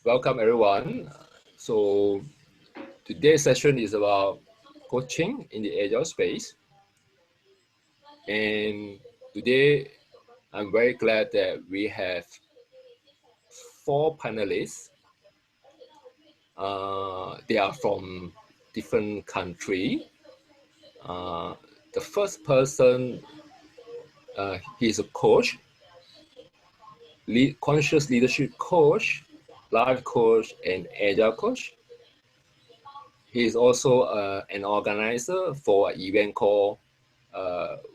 Welcome everyone. So today's session is about coaching in the agile space. And today I'm very glad that we have 4 panelists. They are from different countries. The first person, he's a coach, conscious leadership coach, life coach, and agile coach. He is also an organizer for an event called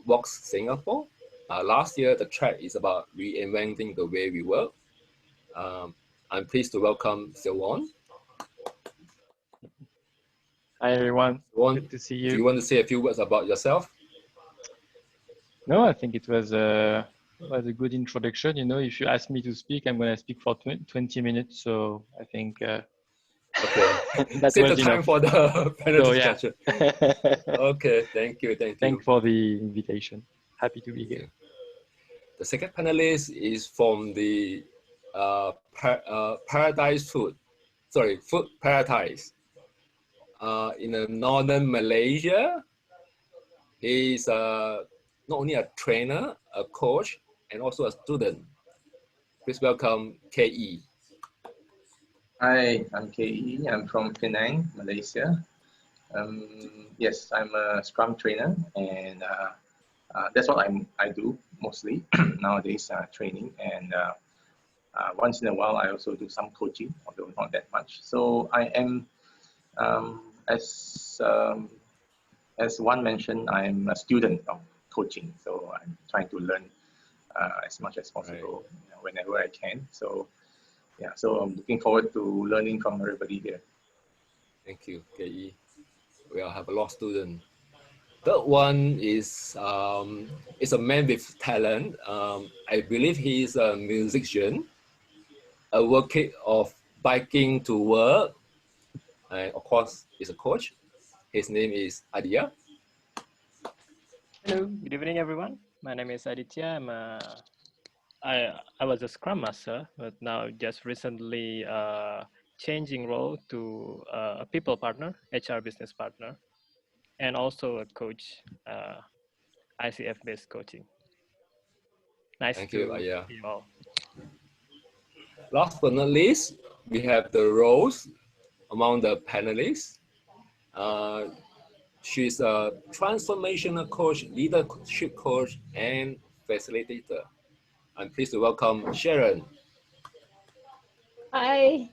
Vox Singapore. Last year, the track is about reinventing the way we work. I'm pleased to welcome Sewon. Hi everyone, good to see you. Do you want to say a few words about yourself? No, I think it was a good introduction. You know, if you ask me to speak, I'm going to speak for 20 minutes. So I think okay. That Save was the time enough for the panel so, discussion. Yeah. Okay, thank you. Thanks for the invitation. Happy to be here. The second panelist is from the Paradise Food Paradise in the northern Malaysia. He's not only a trainer, a coach, and also a student. Please welcome KE. Hi, I'm KE. I'm from Penang, Malaysia. Yes, I'm a Scrum trainer, and that's what I do mostly nowadays, training. And once in a while, I also do some coaching, although not that much. So I am, as one mentioned, I'm a student of coaching. So I'm trying to learn as much as possible whenever I can. So yeah, so I'm looking forward to learning from everybody here. Thank you, KE. We'll have a lot of students. Third one is a man with talent. I believe he is a musician, a worker of biking to work, and of course, he's a coach. His name is Aditya. Hello, good evening, everyone. My name is Aditya. I was a Scrum Master, but now just recently changing role to a people partner, HR business partner, and also a coach, ICF-based coaching. Thank you, Aditya. See you all. Last but not least, we have the roles among the panelists. She's a transformational coach, leadership coach, and facilitator. I'm pleased to welcome Sharon. Hi.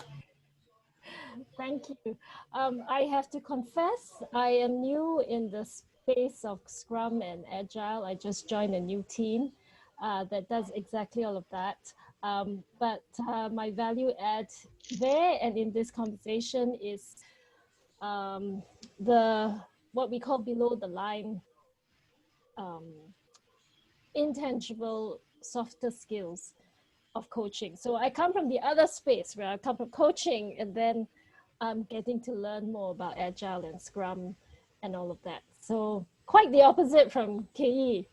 Thank you. I have to confess, I am new in the space of Scrum and Agile. I just joined a new team that does exactly all of that. But my value add there and in this conversation is what we call below the line intangible softer skills of coaching. So I come from the other space where I come from coaching, and then I'm getting to learn more about Agile and Scrum and all of that. So quite the opposite from KE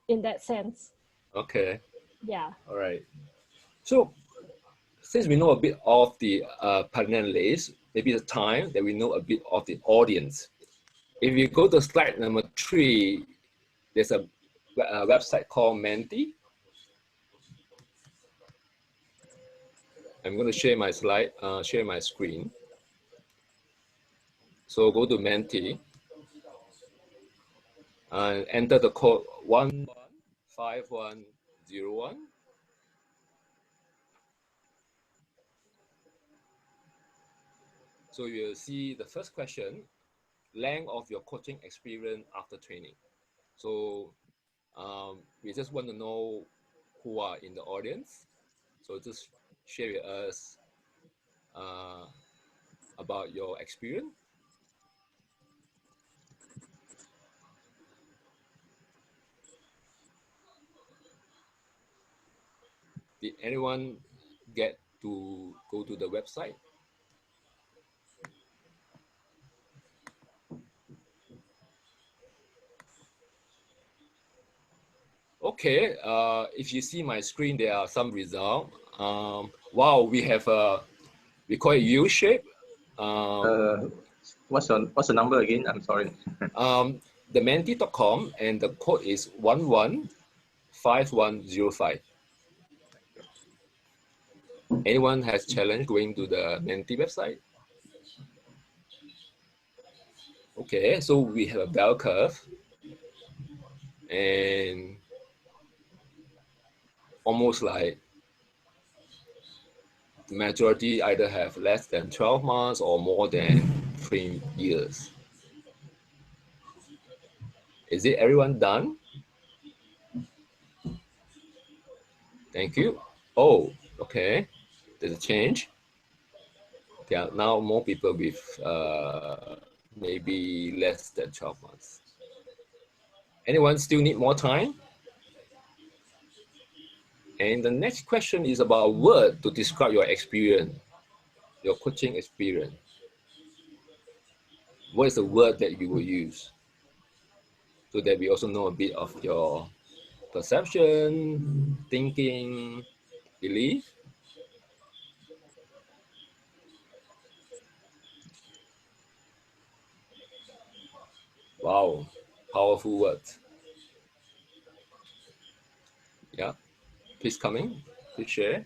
in that sense. Okay. Yeah. All right. So since we know a bit of the panelists, maybe it's time that we know a bit of the audience. If you go to slide number 3, there's a website called Menti. I'm going to share my slide, share my screen. So go to Menti and enter the code 115101. So you'll see the first question, length of your coaching experience after training. So we just want to know who are in the audience. So just share with us about your experience. Did anyone get to go to the website? Okay, if you see my screen, there are some results. Wow, we have We call it U shape. What's the number again? I'm sorry. The menti.com, and the code is 115105. Anyone has challenge going to the Menti website? Okay, so we have a bell curve, and almost like the majority either have less than 12 months or more than 3 years. Is it everyone done? Thank you. Oh, okay. There's a change. There are now more people with maybe less than 12 months. Anyone still need more time? And the next question is about a word to describe your experience, your coaching experience. What is the word that you will use? So that we also know a bit of your perception, thinking, belief. Wow, powerful words. Yeah, please come in, please share.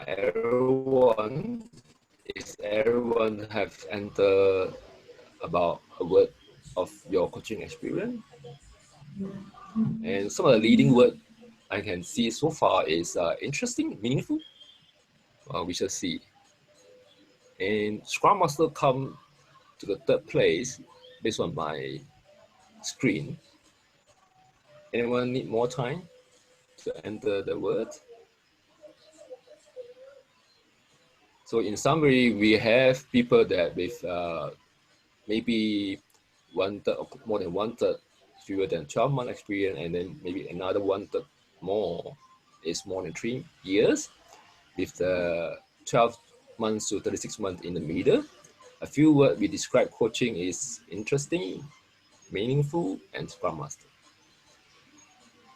Everyone, is everyone have entered about a word of your coaching experience? And some of the leading word I can see so far is interesting, meaningful. We shall see. And Scrum Master come to the third place based on my screen. Anyone need more time to enter the word? So in summary, we have people that with maybe one third or more than one third fewer than 12-month experience, and then maybe another one third more is more than 3 years, with the 12 months to 36 months in the middle. A few words we describe coaching is interesting, meaningful, and Scrum Master.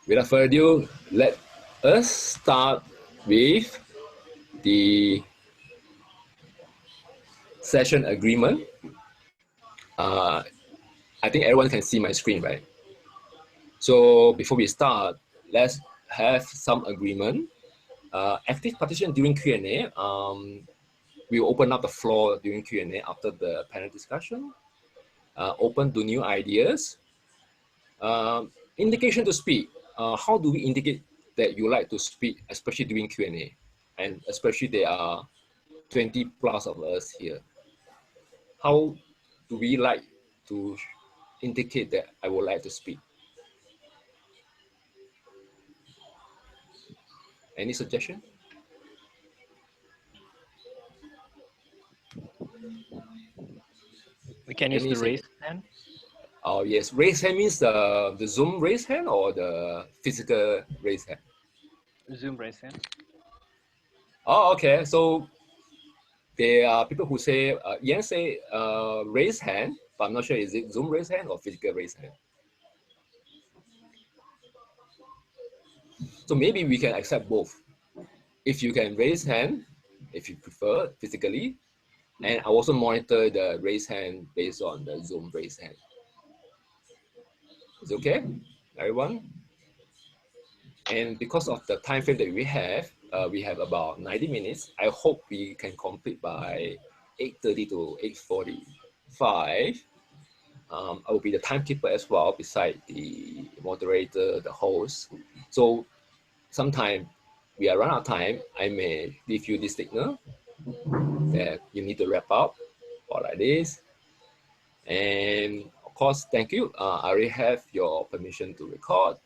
Without further ado, let us start with the session agreement. I think everyone can see my screen, right? So before we start, let's have some agreement. Active participation during Q&A. We will open up the floor during Q&A after the panel discussion. Open to new ideas. Indication to speak. How do we indicate that you like to speak, especially during Q&A? And especially there are 20 plus of us here. How do we like to indicate that I would like to speak? Any suggestion? We can use the raise hand. Oh yes, raise hand means the Zoom raise hand or the physical raise hand? Zoom raise hand. Oh, okay. So there are people who say, Yan say raise hand, but I'm not sure is it Zoom raise hand or physical raise hand. So maybe we can accept both. If you can raise hand, if you prefer physically, and I also monitor the raise hand based on the Zoom raise hand. Is it okay, everyone? And because of the time frame that we have about 90 minutes. I hope we can complete by 8:30 to 8:45. I will be the timekeeper as well, beside the moderator, the host. So sometime we are run out of time, I may give you this signal that you need to wrap up or like this. And of course, thank you. I already have your permission to record.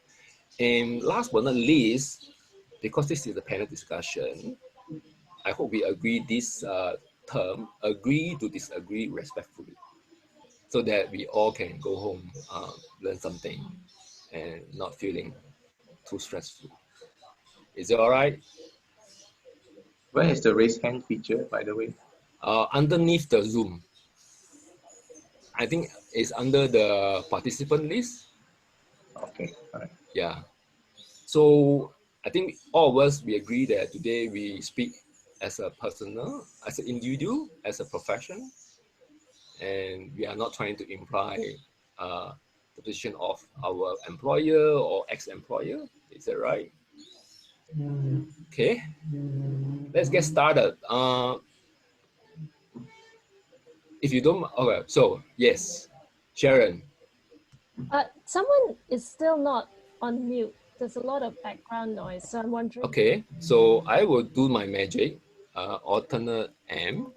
And last but not least, because this is a panel discussion, I hope we agree this term, agree to disagree respectfully, so that we all can go home, learn something, and not feeling too stressful. Is it all right? Where is the raise hand feature, by the way? Underneath the Zoom, I think it's under the participant list. Okay, all right. Yeah. So I think all of us, we agree that today we speak as a personal, as an individual, as a profession, and we are not trying to imply the position of our employer or ex-employer. Is that right? Okay, let's get started. If you don't, okay, so yes, Sharon. Someone is still not on mute. There's a lot of background noise, so I'm wondering. Okay, so I will do my magic. Alternate M.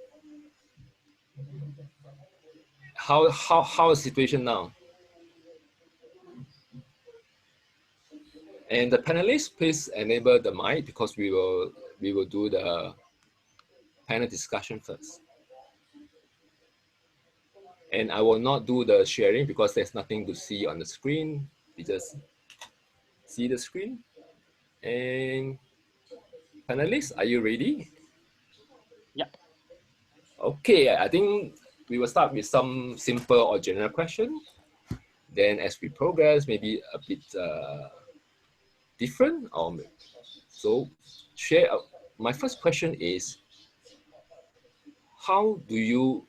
How is the situation now? And the panelists, please enable the mic because we will do the panel discussion first. And I will not do the sharing because there's nothing to see on the screen. We just see the screen. And panelists, are you ready? Yeah. Okay, I think we will start with some simple or general question. Then as we progress, maybe a bit different. So share. My first question is, how do you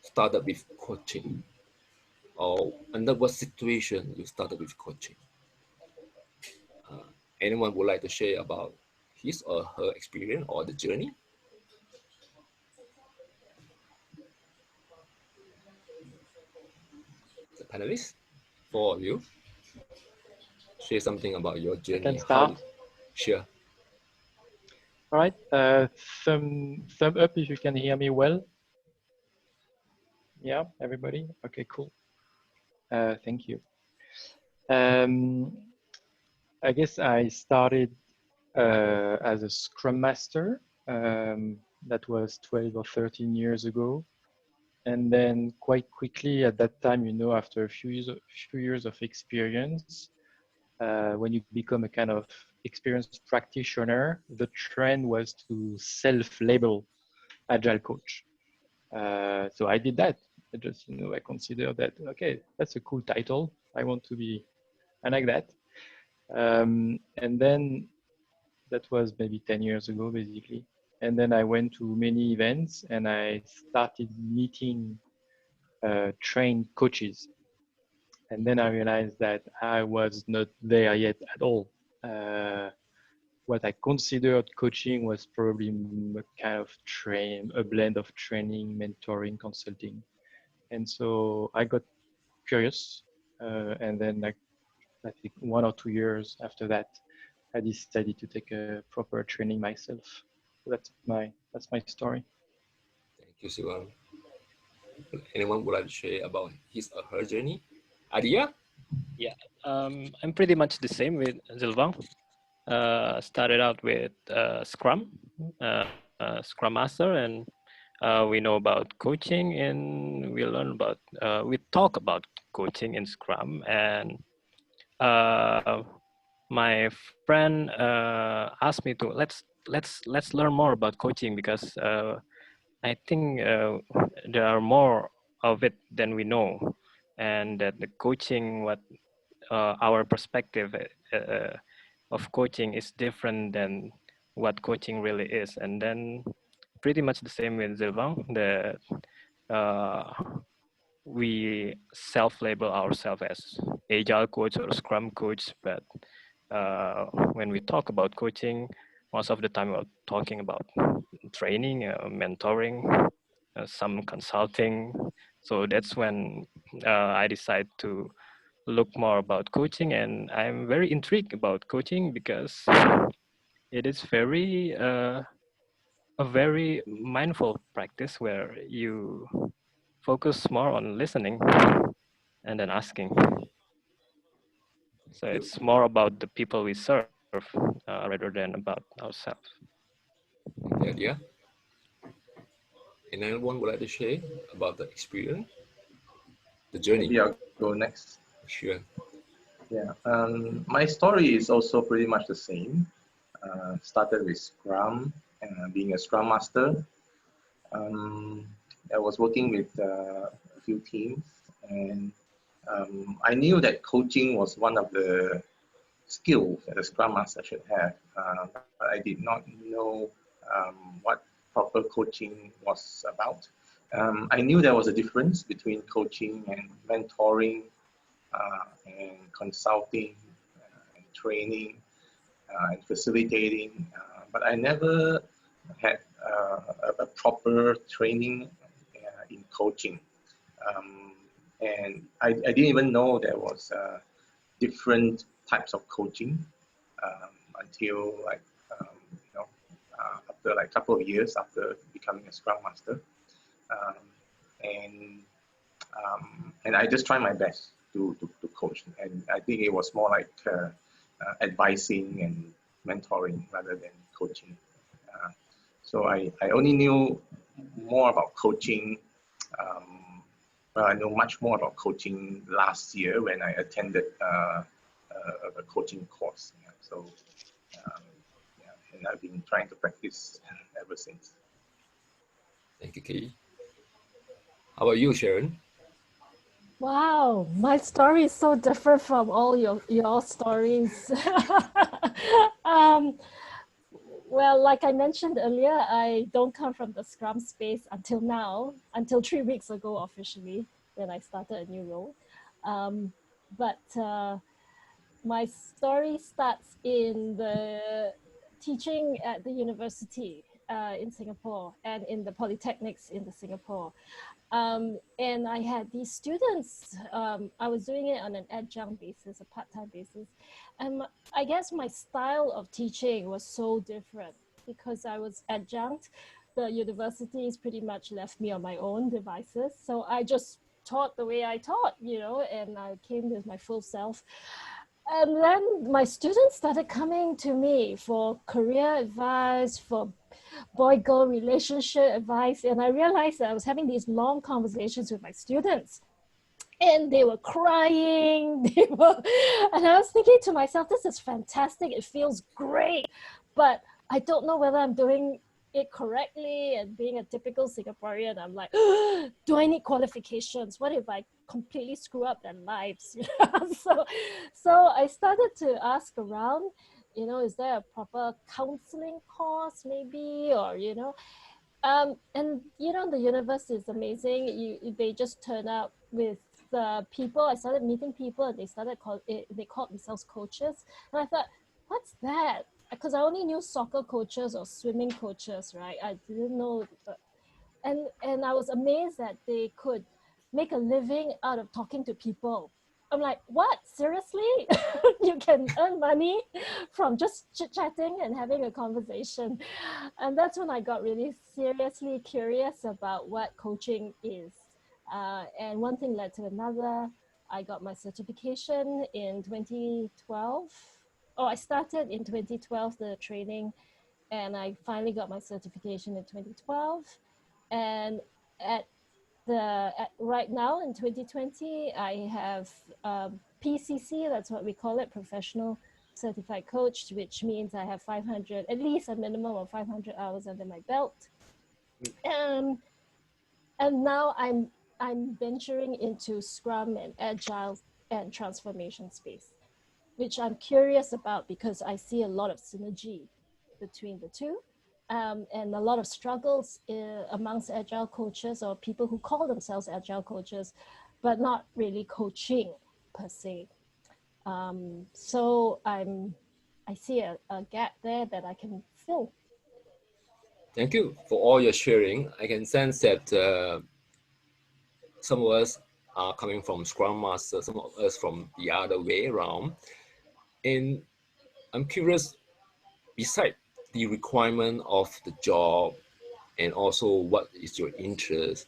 started with coaching, or under what situation you started with coaching? Anyone would like to share about his or her experience or the journey? The panelists, four of you, share something about your I journey. can start. Sure. All right. Thumb up if you can hear me well. Yeah, everybody. Okay, cool. Thank you. I guess I started as a Scrum Master. That was 12 or 13 years ago. And then quite quickly at that time, you know, after a few years of experience, when you become a kind of experienced practitioner, the trend was to self-label agile coach. So I did that. I just, you know, I consider that, okay, that's a cool title. I want to be, I like that. And then that was maybe 10 years ago, basically. And then I went to many events and I started meeting trained coaches. And then I realized that I was not there yet at all. What I considered coaching was probably a kind of a blend of training, mentoring, consulting. And so I got curious. And then like, I think 1 or 2 years after that, I decided to take a proper training myself. So that's my story. Thank you, Siwan. Anyone would like to share about his or her journey? Adia? Yeah, I'm pretty much the same with Zilvang. Started out with Scrum, Scrum Master, and we know about coaching, and we learn about, we talk about coaching in Scrum, and my friend asked me to let's learn more about coaching because I think there are more of it than we know, and that the coaching, what our perspective of coaching is different than what coaching really is. And then pretty much the same with Zilvang, that we self-label ourselves as agile coach or scrum coach, but when we talk about coaching, most of the time we're talking about training, mentoring, some consulting. So that's when I decided to look more about coaching, and I'm very intrigued about coaching because it is a very mindful practice where you focus more on listening and then asking. So it's more about the people we serve rather than about ourselves. Adia? Anyone would like to share about the experience, the journey? Maybe I'll go next. Sure. Yeah, my story is also pretty much the same. Started with Scrum and being a Scrum Master. I was working with a few teams, and I knew that coaching was one of the skills that a Scrum Master should have, but I did not know what proper coaching was about. I knew there was a difference between coaching and mentoring and consulting and training and facilitating, but I never had a proper training in coaching. And I didn't even know there was different types of coaching until like, after like a couple of years after becoming a Scrum Master. Um, and and I just try my best to coach. And I think it was more like advising and mentoring rather than coaching. So I only knew more about coaching. I know much more about coaching last year when I attended a coaching course. Yeah. So, yeah, and I've been trying to practice ever since. Thank you, Kei. How about you, Sharon? Wow, my story is so different from all your stories. um, well, like I mentioned earlier, I don't come from the Scrum space until now, until 3 weeks ago officially, when I started a new role. But my story starts in the teaching at the university in Singapore and in the polytechnics in Singapore. And I had these students, I was doing it on an adjunct basis, a part-time basis. And I guess my style of teaching was so different because I was adjunct. The universities pretty much left me on my own devices. So I just taught the way I taught, and I came with my full self. And then my students started coming to me for career advice, for boy-girl relationship advice. And I realized that I was having these long conversations with my students. And they were crying, and I was thinking to myself, this is fantastic. It feels great, but I don't know whether I'm doing it correctly. And being a typical Singaporean, I'm like, do I need qualifications? What if I completely screw up their lives? So I started to ask around, is there a proper counseling course maybe, or, and the universe is amazing. They just turn up with people. I started meeting people, and they called themselves coaches. And I thought, what's that? Because I only knew soccer coaches or swimming coaches, right? I didn't know, and I was amazed that they could make a living out of talking to people. I'm like, what? Seriously? You can earn money from just chit-chatting and having a conversation. And that's when I got really seriously curious about what coaching is. And one thing led to another. I got my certification in 2012. Oh, I started in 2012, the training, and I finally got my certification in 2012. And at right now in 2020, I have PCC, that's what we call it, Professional Certified Coach, which means I have 500, at least a minimum of 500 hours under my belt. And now I'm venturing into Scrum and Agile and transformation space, which I'm curious about because I see a lot of synergy between the two. And a lot of struggles amongst agile coaches or people who call themselves agile coaches, but not really coaching per se. So I see a gap there that I can fill. Thank you for all your sharing. I can sense that some of us are coming from Scrum Master, some of us from the other way around. And I'm curious, beside the requirement of the job and also what is your interest,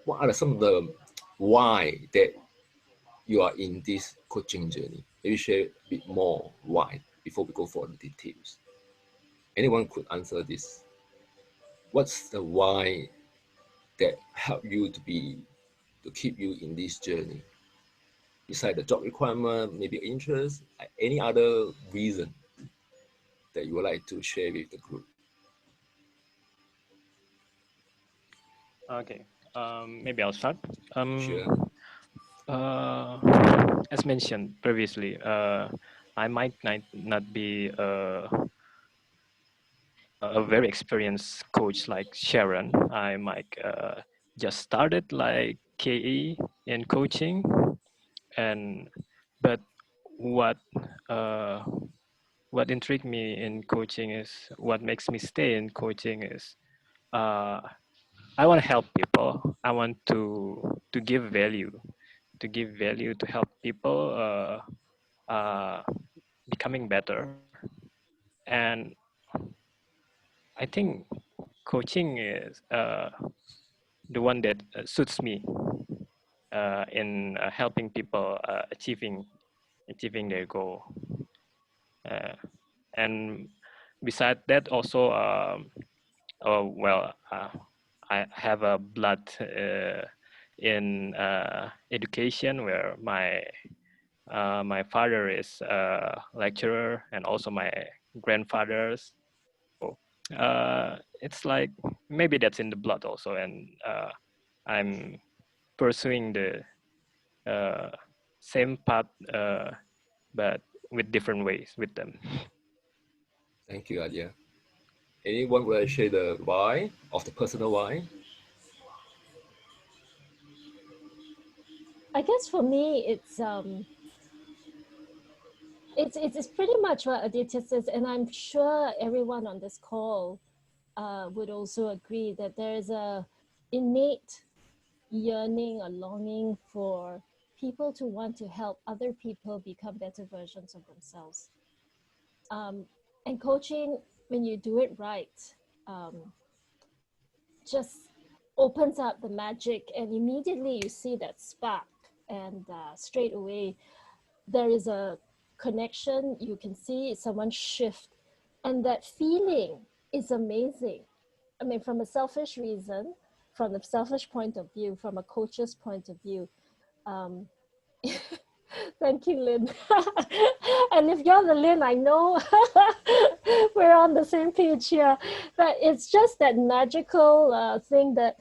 what are some of the why that you are in this coaching journey? Maybe share a bit more why before we go for the details. Anyone could answer this. What's the why that help you to keep you in this journey? Beside the job requirement, maybe interest, any other reason that you would like to share with the group? Okay, maybe I'll start. Sure. As mentioned previously, I might not be a very experienced coach like Sharon. I might just started like KE in coaching, and but what uh, what intrigued me in coaching is what makes me stay in coaching is uh, I want to help people. I want to give value, to help people becoming better. And I think coaching is the one that suits me in helping people achieving their goal. Uh, and beside that, also, oh well, I have a blood in education where my father is a lecturer and also my grandfather's. So it's like maybe that's in the blood also, and I'm pursuing the same path, but with different ways with them. Thank you, Adya. Anyone will share the why of the personal why? I guess for me, it's pretty much what Aditya says, and I'm sure everyone on this call would also agree that there is a innate yearning, a longing for people to want to help other people become better versions of themselves. And coaching, when you do it right, just opens up the magic, and immediately you see that spark, and straight away there is a connection. You can see someone shift, and that feeling is amazing. I mean, from a selfish reason, from the selfish point of view, from a coach's point of view. Thank you, Lynn. And if you're the Lynn, I know we're on the same page here. But it's just that magical thing that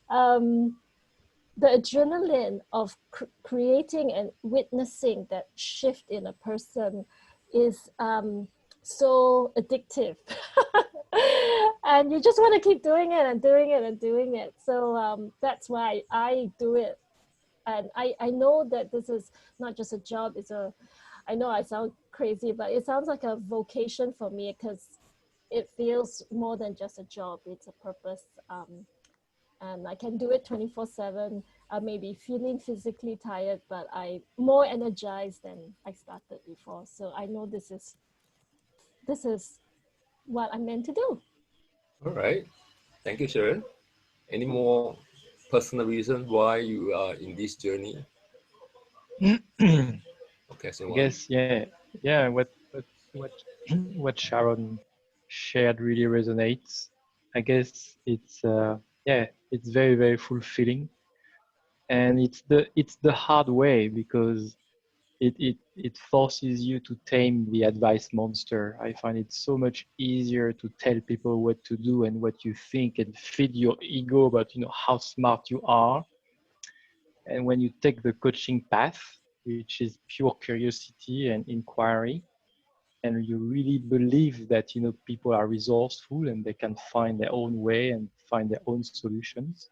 the adrenaline of creating and witnessing that shift in a person is so addictive. And you just want to keep doing it and doing it and doing it. So that's why I do it. And I know that this is not just a job, I know I sound crazy, but it sounds like a vocation for me, because it feels more than just a job, it's a purpose. And I can do it 24/7. I may be feeling physically tired, but I'm more energized than I started before. So I know this is what I'm meant to do. All right. Thank you, Sharon. Any more personal reason why you are in this journey? Okay, so I guess, yeah. What what Sharon shared really resonates. I guess it's very very fulfilling, and it's the hard way, because it forces you to tame the advice monster. I find it so much easier to tell people what to do and what you think, and feed your ego about how smart you are. And when you take the coaching path, which is pure curiosity and inquiry, and you really believe that people are resourceful and they can find their own way and find their own solutions,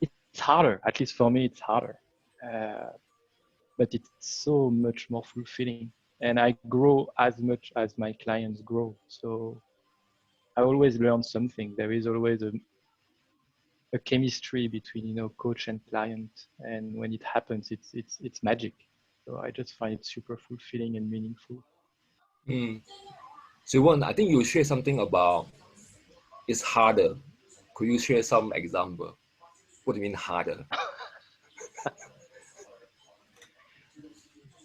it's harder. At least for me, it's harder. But it's so much more fulfilling, and I grow as much as my clients grow. So I always learn something. There is always a chemistry between coach and client, and when it happens, it's magic. So I just find it super fulfilling and meaningful. So one, I think you share something about it's harder. Could you share some example? What do you mean harder?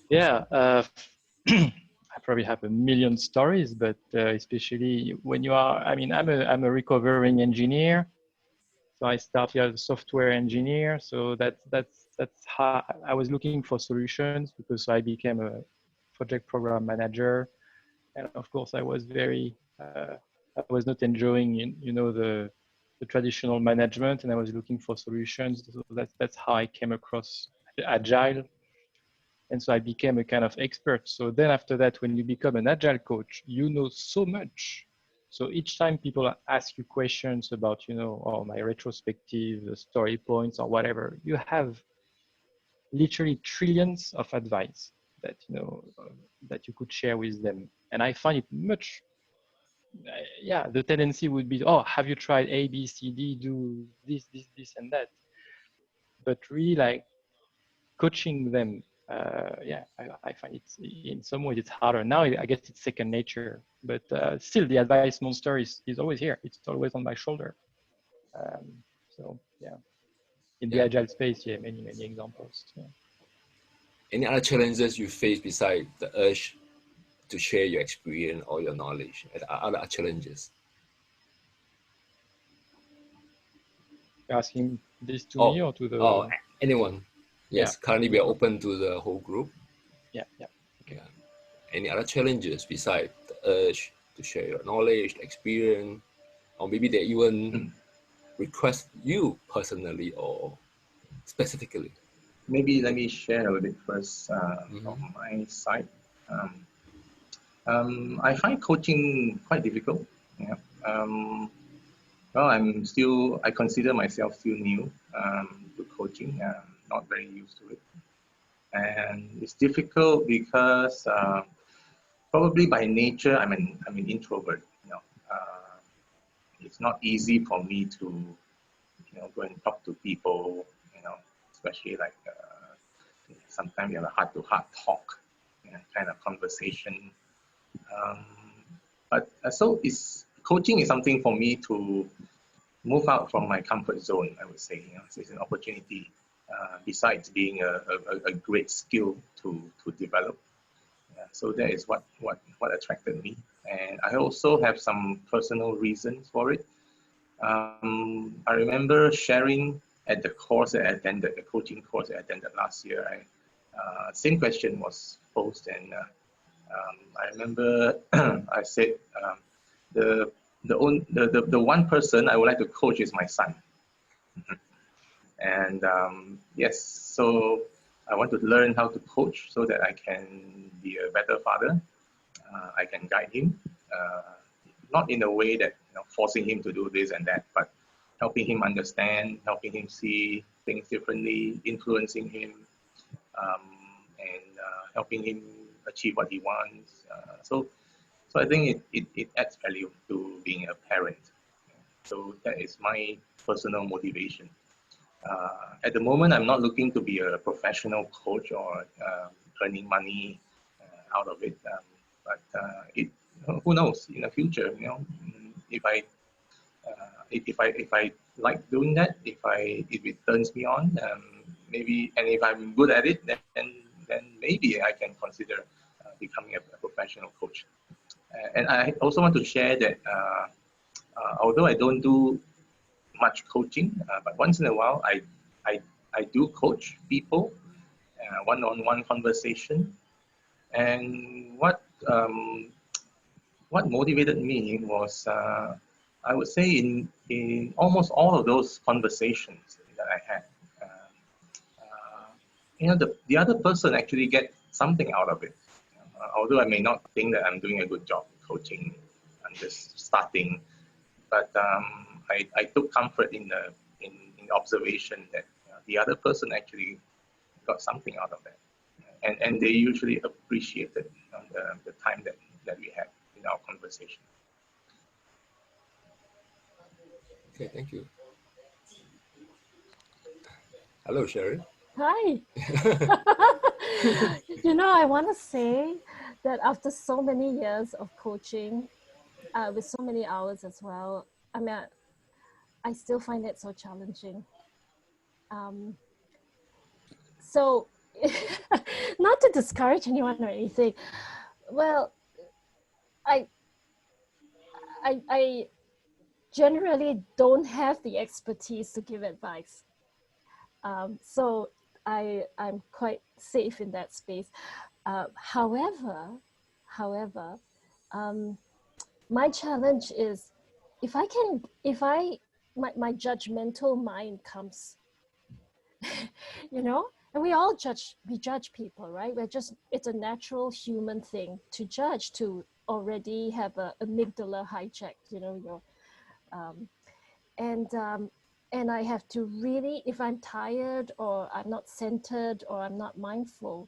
Yeah, I probably have a million stories, but especially when you are, I'm a recovering engineer. So I started as a software engineer. So that's how I was looking for solutions, because I became a project program manager, and of course I was very I was not enjoying the traditional management, and I was looking for solutions. So that's how I came across agile, and so I became a kind of expert. So then after that, when you become an agile coach, you know so much. So each time people ask you questions about, oh, my retrospective, the story points or whatever, you have literally trillions of advice that, that you could share with them. And I find it much, yeah, the tendency would be, oh, have you tried A, B, C, D, do this, and that. But really like coaching them, yeah, I find it's in some ways it's harder. Now I guess it's second nature, but still the advice monster is always here. It's always on my shoulder. So yeah, in the agile space, yeah, many examples. Yeah. Any other challenges you face besides the urge to share your experience or your knowledge? Other challenges? You're asking this to me or to the? Oh, anyone? Yes, Yeah. currently we are open to the whole group. Yeah. Okay. Yeah. Any other challenges besides the urge to share your knowledge, experience, or maybe they even request you personally or specifically? Maybe let me share a little bit first from my side. I find coaching quite difficult. Yeah. Well, I consider myself still new to coaching. Not very used to it, and it's difficult because probably by nature I'm an introvert. It's not easy for me to go and talk to people. Especially like sometimes you have a heart-to-heart talk, kind of conversation. But so coaching is something for me to move out from my comfort zone, I would say. So it's an opportunity besides being a great skill to develop. So that is what attracted me. And I also have some personal reasons for it. I remember sharing at the course I attended, the coaching course I attended last year. Same question was posed, and I remember I said the one person I would like to coach is my son. And yes, so I want to learn how to coach so that I can be a better father. I can guide him, not in a way that forcing him to do this and that, but helping him understand, helping him see things differently, influencing him, and helping him achieve what he wants. So I think it adds value to being a parent. So that is my personal motivation. At the moment, I'm not looking to be a professional coach or earning money out of it. But who knows in the future? If I like doing that, if it turns me on, maybe, and if I'm good at it, then maybe I can consider becoming a professional coach. And I also want to share that although I don't do much coaching, but once in a while I do coach people, one-on-one conversation. And what motivated me was I would say in almost all of those conversations that I had, the other person actually get something out of it. Although I may not think that I'm doing a good job coaching, I'm just starting, but I took comfort in the observation that the other person actually got something out of that, and they usually appreciated the time that we had in our conversation. Okay, thank you. Hello, Sharon. Hi. I want to say that after so many years of coaching, with so many hours as well, I mean, I still find it so challenging. So, not to discourage anyone or anything. Well, I generally don't have the expertise to give advice. So I'm quite safe in that space. However, my challenge is if my judgmental mind comes, you know, and we judge people, right? It's a natural human thing to judge, to already have a amygdala hijacked, you know, your, um, and I have to really, if I'm tired or I'm not centered or I'm not mindful,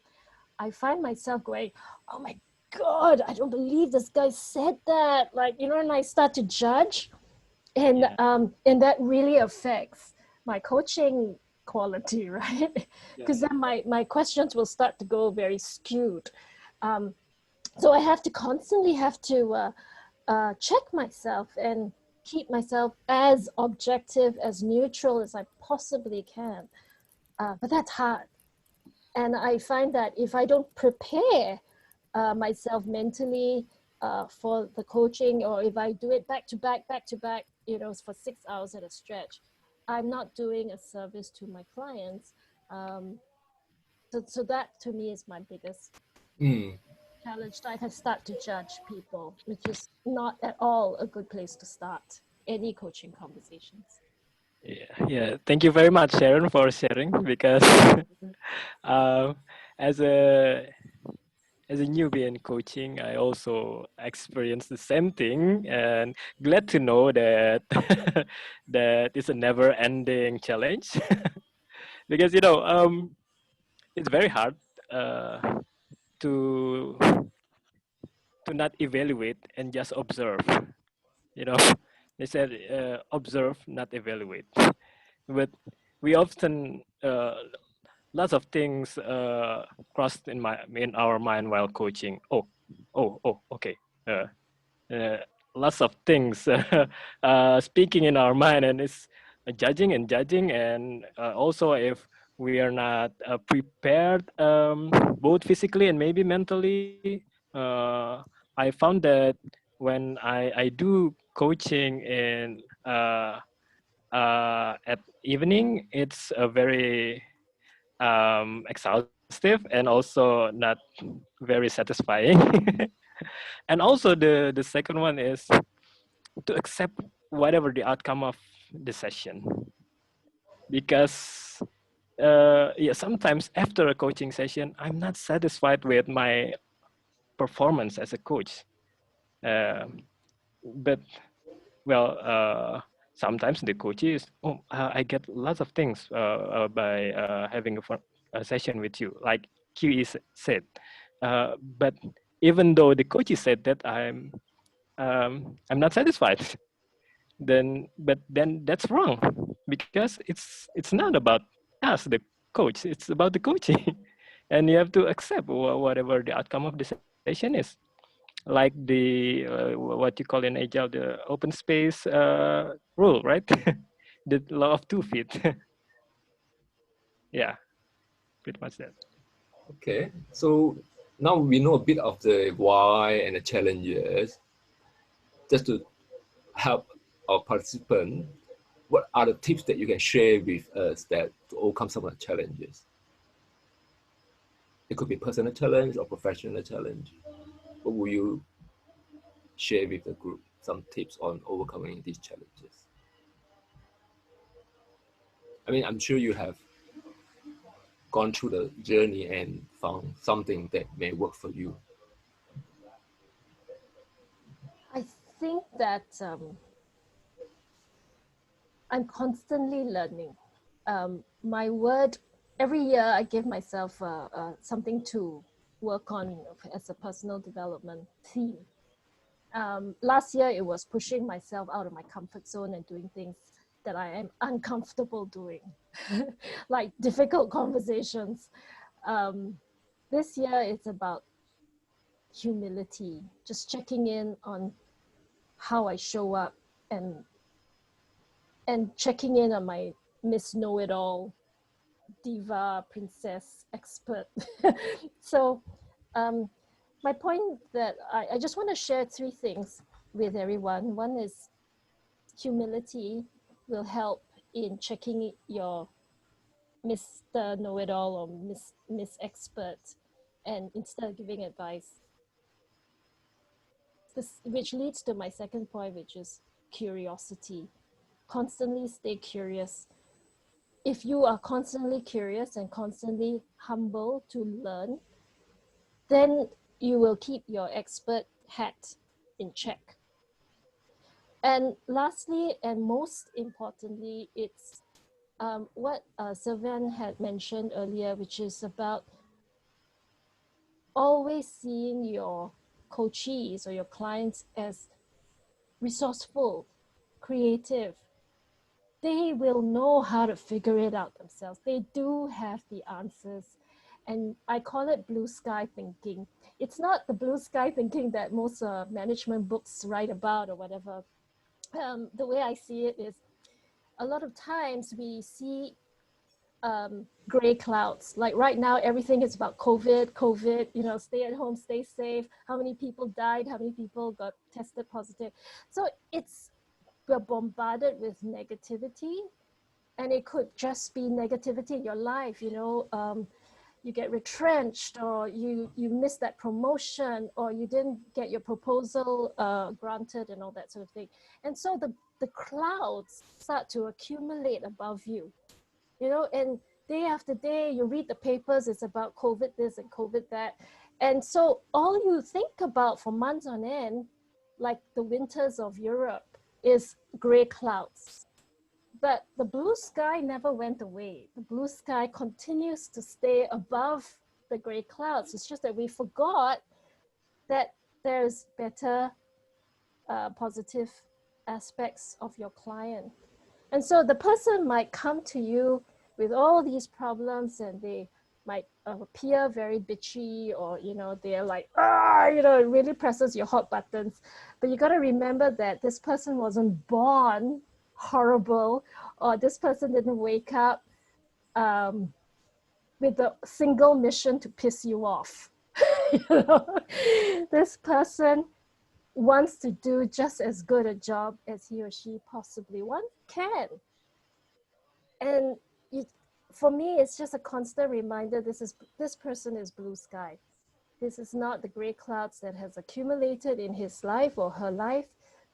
I find myself going, oh my God, I don't believe this guy said that. Like, you know, and I start to judge. And that really affects my coaching quality, right? Because then my questions will start to go very skewed. So I have to constantly check myself and keep myself as objective, as neutral as I possibly can. But that's hard. And I find that if I don't prepare myself mentally for the coaching, or if I do it back to back, you know, for 6 hours at a stretch, I'm not doing a service to my clients. So that to me is my biggest challenge. I can start to judge people, which is not at all a good place to start any coaching conversations. Yeah. Thank you very much, Sharon, for sharing. Because um, as a newbie in coaching, I also experienced the same thing, and glad to know that that it's a never-ending challenge. Because it's very hard uh, to not evaluate and just observe. You know, they said observe, not evaluate. But we often lots of things crossed in our mind while coaching. Okay. Uh, uh, Lots of things speaking in our mind, and it's judging and also if we are not prepared both physically and maybe mentally. I found that when I do coaching in at evening, it's a very exhaustive and also not very satisfying. And also the second one is to accept whatever the outcome of the session, because yeah, sometimes after a coaching session I'm not satisfied with my performance as a coach. uh, but well, sometimes the coach is, I get lots of things by having a session with you, like QE said. But even though the coach said that I'm not satisfied, then that's wrong, because it's not about us, the coach. It's about the coaching, and you have to accept whatever the outcome of the session is. Like what you call in agile, the open space rule, right? The law of 2 feet. Yeah, pretty much that. Okay, so now we know a bit of the why and the challenges. Just to help our participant, what are the tips that you can share with us that to overcome some of the challenges? It could be personal challenge or professional challenge. What will you share with the group? Some tips on overcoming these challenges. I mean, I'm sure you have gone through the journey and found something that may work for you. I think that I'm constantly learning. My word, every year I give myself something to work on as a personal development theme. Last year it was pushing myself out of my comfort zone and doing things that I am uncomfortable doing, like difficult conversations. This year it's about humility, just checking in on how I show up and checking in on my Miss Know-it-all, diva, princess, expert. So my point that I just want to share three things with everyone. One is humility will help in checking your Mr. Know-it-all or Miss Expert, and instead of giving advice. This, which leads to my second point, which is curiosity. Constantly stay curious. If you are constantly curious and constantly humble to learn, then you will keep your expert hat in check. And lastly, and most importantly, it's what Sylvain had mentioned earlier, which is about always seeing your coachees or your clients as resourceful, creative. They will know how to figure it out themselves. They do have the answers. And I call it blue sky thinking. It's not the blue sky thinking that most management books write about or whatever. The way I see it is a lot of times we see gray clouds. Like right now, everything is about COVID, you know, stay at home, stay safe. How many people died? How many people got tested positive? So we're bombarded with negativity, and it could just be negativity in your life, you know, you get retrenched, or you miss that promotion, or you didn't get your proposal granted, and all that sort of thing. And so the clouds start to accumulate above you, you know, and day after day you read the papers, it's about COVID this and COVID that. And so all you think about for months on end, like the winters of Europe, is gray clouds. But the blue sky never went away. The blue sky continues to stay above the gray clouds. It's just that we forgot that there's better positive aspects of your client. And so the person might come to you with all these problems, and they might appear very bitchy, or, you know, they're like, you know, it really presses your hot buttons. But you got to remember that this person wasn't born horrible, or this person didn't wake up with a single mission to piss you off. You know? This person wants to do just as good a job as he or she possibly can. And for me, it's just a constant reminder, this person is blue sky. This is not the gray clouds that has accumulated in his life or her life.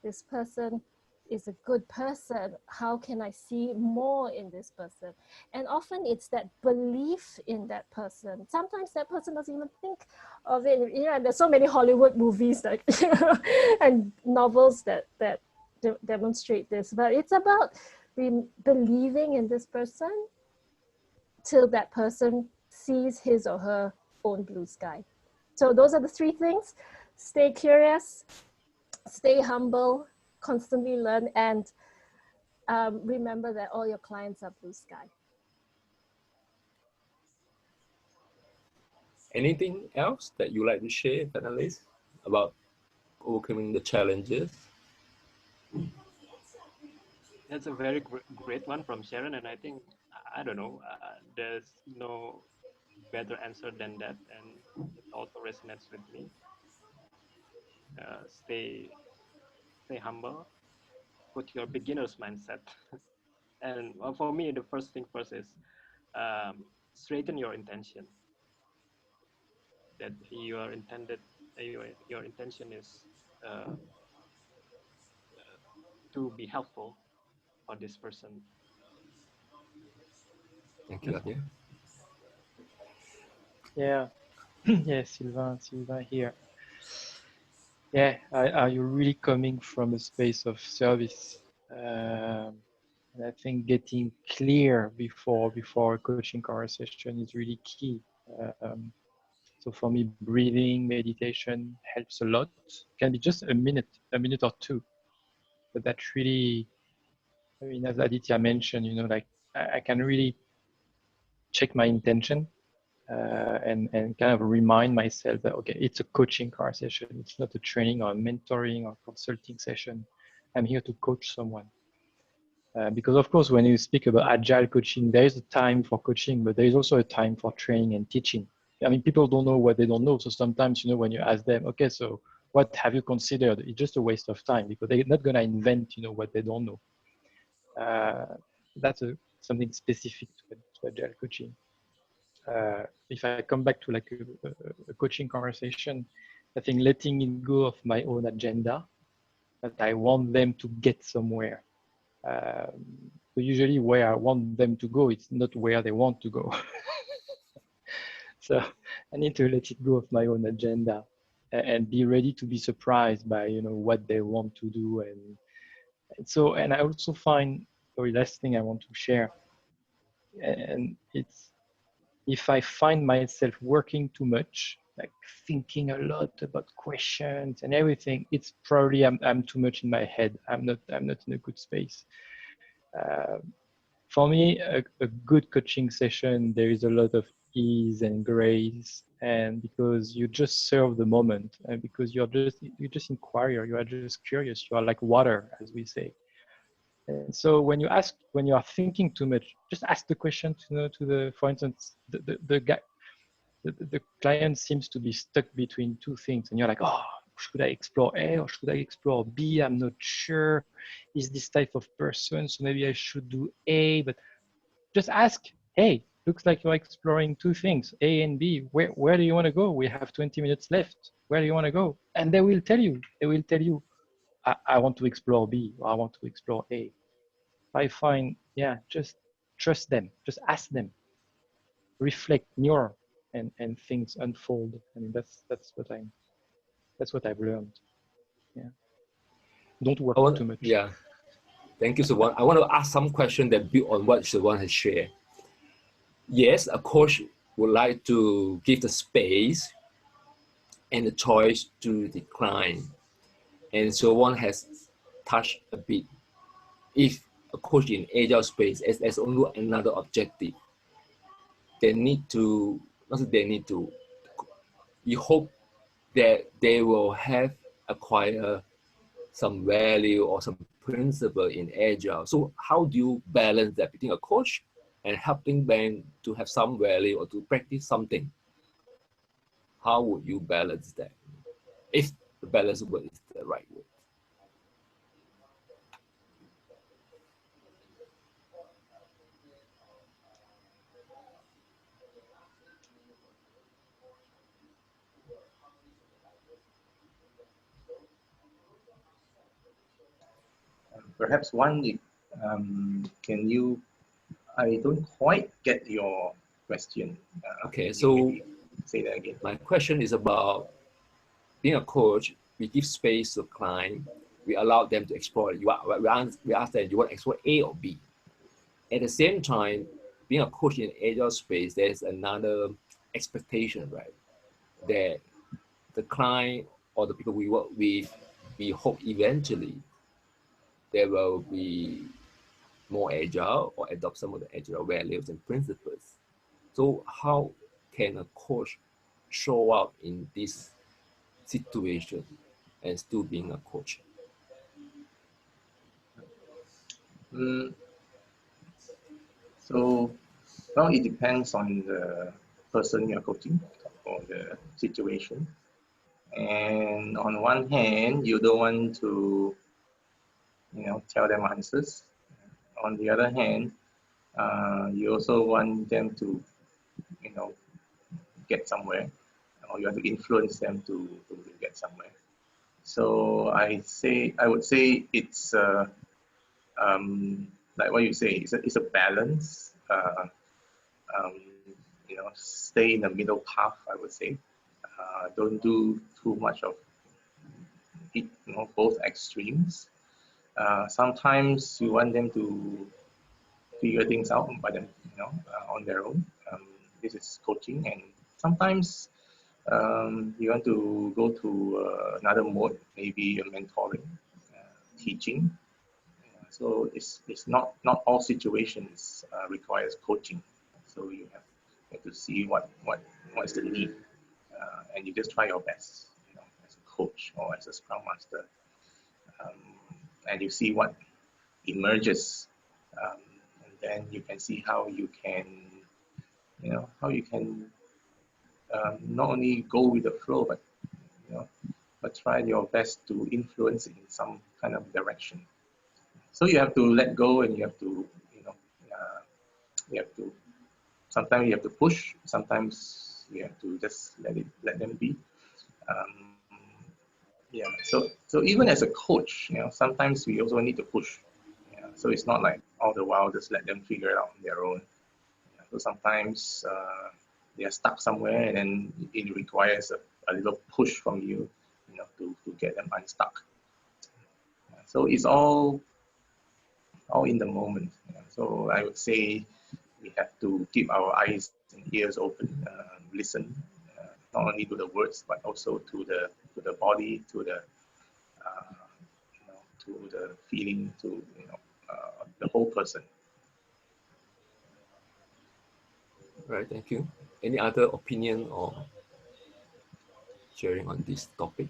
This person is a good person. How can I see more in this person? And often it's that belief in that person. Sometimes that person doesn't even think of it. You know, and there's so many Hollywood movies that, you know, and novels that demonstrate this. But it's about believing in this person till that person sees his or her own blue sky. So those are the three things: stay curious, stay humble, constantly learn, and remember that all your clients are blue sky. Anything else that you like to share, panelists, about overcoming the challenges? That's a very great one from Sharon, and I think, I don't know, there's no better answer than that, and it also resonates with me. Stay humble, put your beginner's mindset. And for me, the first thing first is straighten your intention. That your intention is to be helpful for this person. Thank you, Anya. Yeah, yeah, Sylvain here. Yeah, are you really coming from a space of service? And I think getting clear before a coaching conversation is really key. So for me, breathing, meditation helps a lot. Can be just a minute or two, but that really, I mean, as Aditya mentioned, you know, like I can really check my intention and kind of remind myself that, okay, it's a coaching conversation. It's not a training or a mentoring or consulting session. I'm here to coach someone. Because of course, when you speak about agile coaching, there is a time for coaching, but there is also a time for training and teaching. I mean, people don't know what they don't know. So sometimes, you know, when you ask them, okay, so what have you considered? It's just a waste of time because they're not going to invent, you know, what they don't know. That's something specific to agile coaching. If I come back to like a coaching conversation, I think letting it go of my own agenda, that I want them to get somewhere. So usually where I want them to go, it's not where they want to go. So I need to let it go of my own agenda and be ready to be surprised by, you know, what they want to do. And I also find, sorry, last thing I want to share, and it's, if I find myself working too much, like thinking a lot about questions and everything, it's probably I'm too much in my head. I'm not in a good space. For me, a good coaching session, there is a lot of ease and grace, and because you just serve the moment, and because you're just inquirer, you are just curious, you are like water, as we say. And so when you are thinking too much, just ask the question to, you know, to the, for instance, the guy, the client seems to be stuck between two things, and you're like, oh, should I explore A or should I explore B? I'm not sure. Is this type of person, so maybe I should do A. But just ask, hey, looks like you're exploring two things, A and B. Where do you want to go? We have 20 minutes left. Where do you want to go? And they will tell you. I want to explore B, or I want to explore A. I find, yeah, just trust them. Just ask them. Reflect more, and things unfold. I mean, that's what I've learned. Yeah. Don't work too much. Yeah. Thank you, Siobhan. I want to ask some question that build on what Siobhan has shared. Yes, a coach would like to give the space and the choice to decline. And Siobhan has touched a bit. If a coach in agile space as only another objective, they need to, you hope that they will have acquire some value or some principle in agile. So how do you balance that between a coach and helping them to have some value or to practice something? How would you balance that? If the balance word is the right word. Perhaps one, can you, I don't quite get your question. Okay, so say that again. My question is about being a coach. We give space to client. We allow them to explore. We ask them, you want to explore A or B? At the same time, being a coach in agile space, there's another expectation, right? That the client or the people we work with, we hope eventually they will be more agile or adopt some of the agile values and principles. So how can a coach show up in this situation and still being a coach? So, well, it depends on the person you're coaching or the situation. And on one hand, you don't want to, tell them answers. On the other hand, you also want them to, get somewhere, or you want to influence them to get somewhere. So I would say it's like what you say. It's a balance. Stay in the middle path. I would say. Don't do too much of it. Both extremes. Sometimes you want them to figure things out by them, on their own. This is coaching, and sometimes you want to go to another mode, maybe mentoring, teaching. So it's not all situations requires coaching. So you have to see what's the need, and you just try your best, as a coach or as a scrum master, and you see what emerges, and then you can see how you can, not only go with the flow, but try your best to influence in some kind of direction. So you have to let go, and you have to, you have to. Sometimes you have to push. Sometimes you have to just let them be. Um, yeah. So even as a coach, sometimes we also need to push. Yeah. So it's not like all the while just let them figure it out on their own. Yeah. So sometimes they are stuck somewhere, and then it requires a little push from you, to get them unstuck. Yeah. So it's all in the moment. Yeah. So I would say we have to keep our eyes and ears open, listen, not only to the words but also to the body, to the to the feeling, to the whole person. Right, thank you. Any other opinion or sharing on this topic?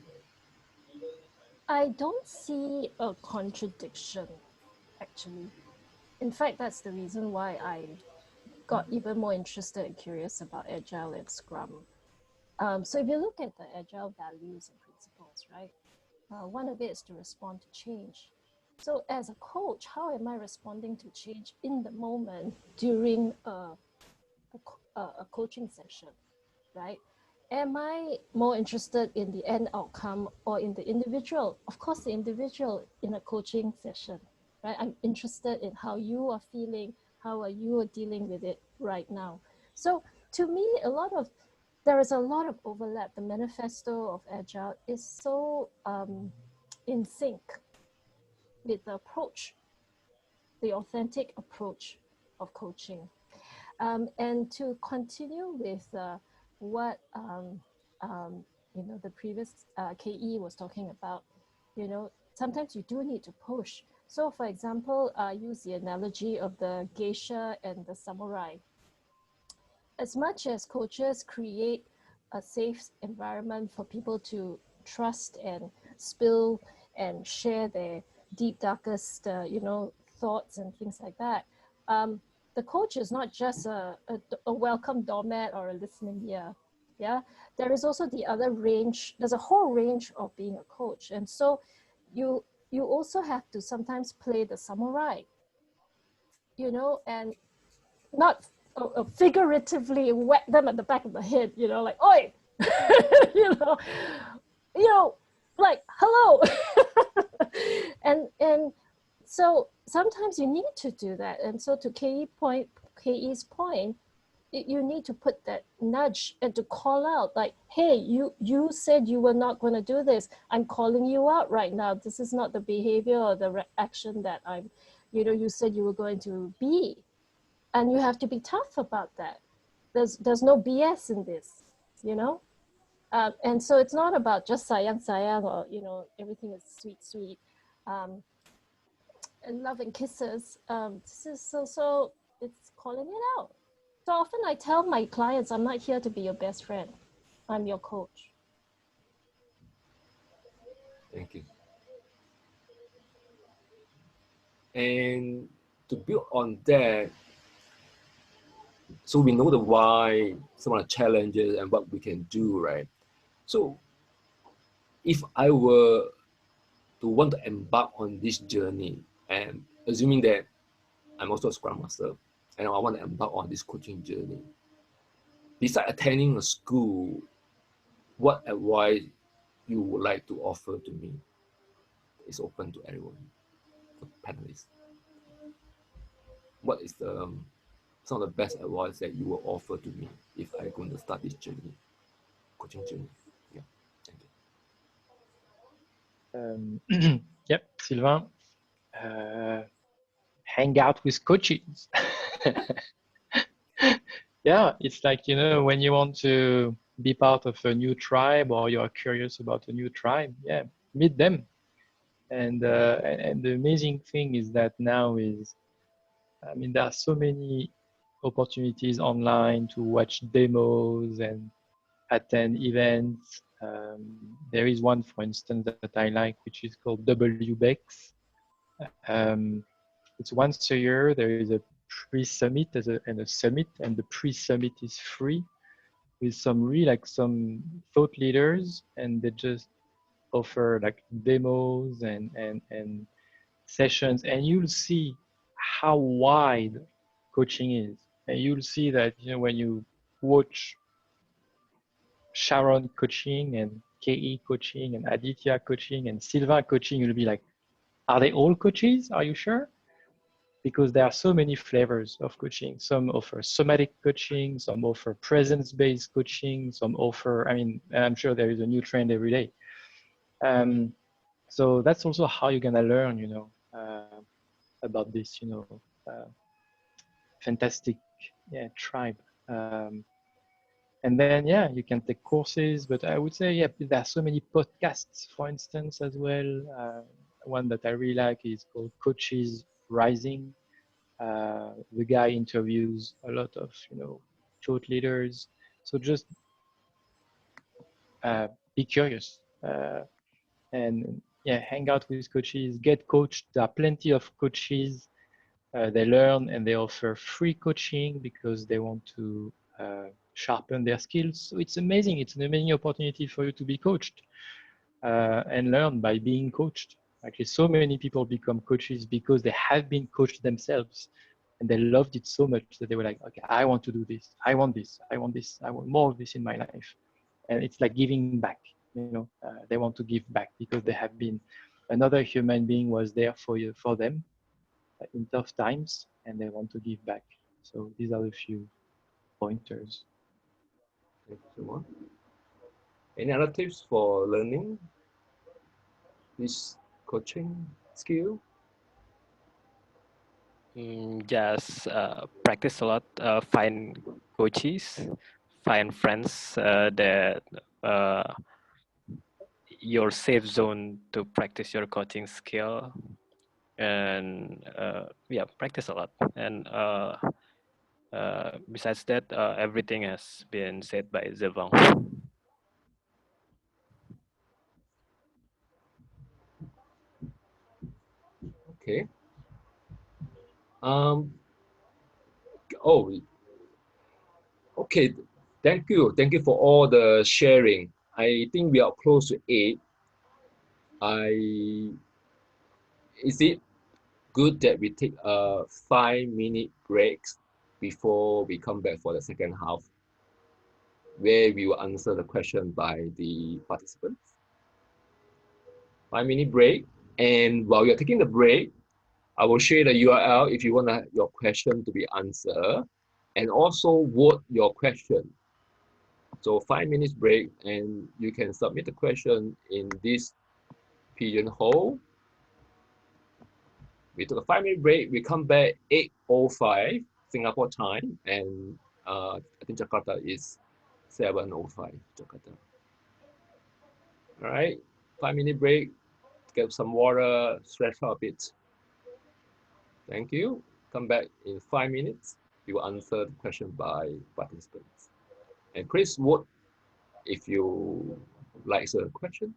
I don't see a contradiction, actually. In fact, that's the reason why I got even more interested and curious about Agile and Scrum. So if you look at the Agile values and principles, right, one of it is to respond to change. So as a coach, how am I responding to change in the moment during a coaching session, right? Am I more interested in the end outcome or in the individual? Of course, the individual in a coaching session, right? I'm interested in how you are feeling, how are you dealing with it right now. So to me, there is a lot of overlap. The manifesto of Agile is so in sync with the approach, the authentic approach of coaching. And to continue with what the previous KE was talking about, sometimes you do need to push. So for example, use the analogy of the geisha and the samurai. As much as coaches create a safe environment for people to trust and spill and share their deep, darkest, thoughts and things like that, the coach is not just a welcome doormat or a listening ear. Yeah, there is also the other range. There's a whole range of being a coach, and so you also have to sometimes play the samurai, and not figuratively whack them at the back of the head, like, oi, you know, like, hello. and so sometimes you need to do that. And so to KE's point, you need to put that nudge and to call out, like, hey, you said you were not going to do this. I'm calling you out right now. This is not the behavior or the action that you said you were going to be. And you have to be tough about that. There's no BS in this, and so it's not about just sayang or everything is sweet, and love and kisses. This is so it's calling it out. So often I tell my clients, I'm not here to be your best friend. I'm your coach. Thank you. And to build on that, so we know the why, some of the challenges and what we can do, right? So if I were to want to embark on this journey, and assuming that I'm also a Scrum Master, and I want to embark on this coaching journey, besides attending a school, what advice you would like to offer to me? It's open to everyone, the panelists. What is some of the best advice that you will offer to me if I'm going to start this journey, coaching journey? Yeah, thank you. Yep, Sylvain. Hang out with coaches. Yeah, it's like, when you want to be part of a new tribe or you're curious about a new tribe, yeah, meet them. And the amazing thing is that now there are so many opportunities online to watch demos and attend events. There is one, for instance, that I like, which is called WBEX. It's once a year. There is a pre-summit and a summit, and the pre-summit is free with some thought leaders, and they just offer like demos and sessions, and you'll see how wide coaching is. And you'll see that, you know, when you watch Sharon coaching and KE coaching and Aditya coaching and Sylvain coaching, you'll be like, are they all coaches? Are you sure? Because there are so many flavors of coaching. Some offer somatic coaching, some offer presence-based coaching, some offer, I mean, I'm sure there is a new trend every day. So that's also how you're gonna learn, you know, about this, you know, fantastic tribe. And then, yeah, you can take courses, but I would say, yeah, there are so many podcasts, for instance, as well. One that I really like is called Coaches Rising. The guy interviews a lot of, you know, thought leaders. So just be curious and yeah, hang out with coaches, get coached. There are plenty of coaches. They learn and they offer free coaching because they want to sharpen their skills. So it's amazing. It's an amazing opportunity for you to be coached and learn by being coached. Actually, so many people become coaches because they have been coached themselves and they loved it so much that they were like, okay, I want to do this. I want this. I want this. I want more of this in my life. And it's like giving back. You know, they want to give back because they have been another human being was there for you, for them in tough times, and they want to give back. So these are a few pointers. Thank you, Simon. Any other tips for learning this coaching skill? Just practice a lot, find coaches, find friends that your safe zone to practice your coaching skill, and yeah, practice a lot. And besides that, everything has been said by Zevon. Okay. Um. Oh, okay. Thank you. Thank you for all the sharing. I think we are close to 8. Is it good that we take a 5-minute break before we come back for the second half, where we will answer the question by the participants? 5-minute break. And while you're taking the break, I will share the URL if you want your question to be answered, and also vote your question. So 5 minutes break, and you can submit the question in this pigeonhole. We took a 5-minute break. We come back 8:05 Singapore time, and I think Jakarta is 7:05 Jakarta. All right, 5-minute break. Get some water, stretch out a bit. Thank you. Come back in 5 minutes. You will answer the question by participants. And please vote if you like the question.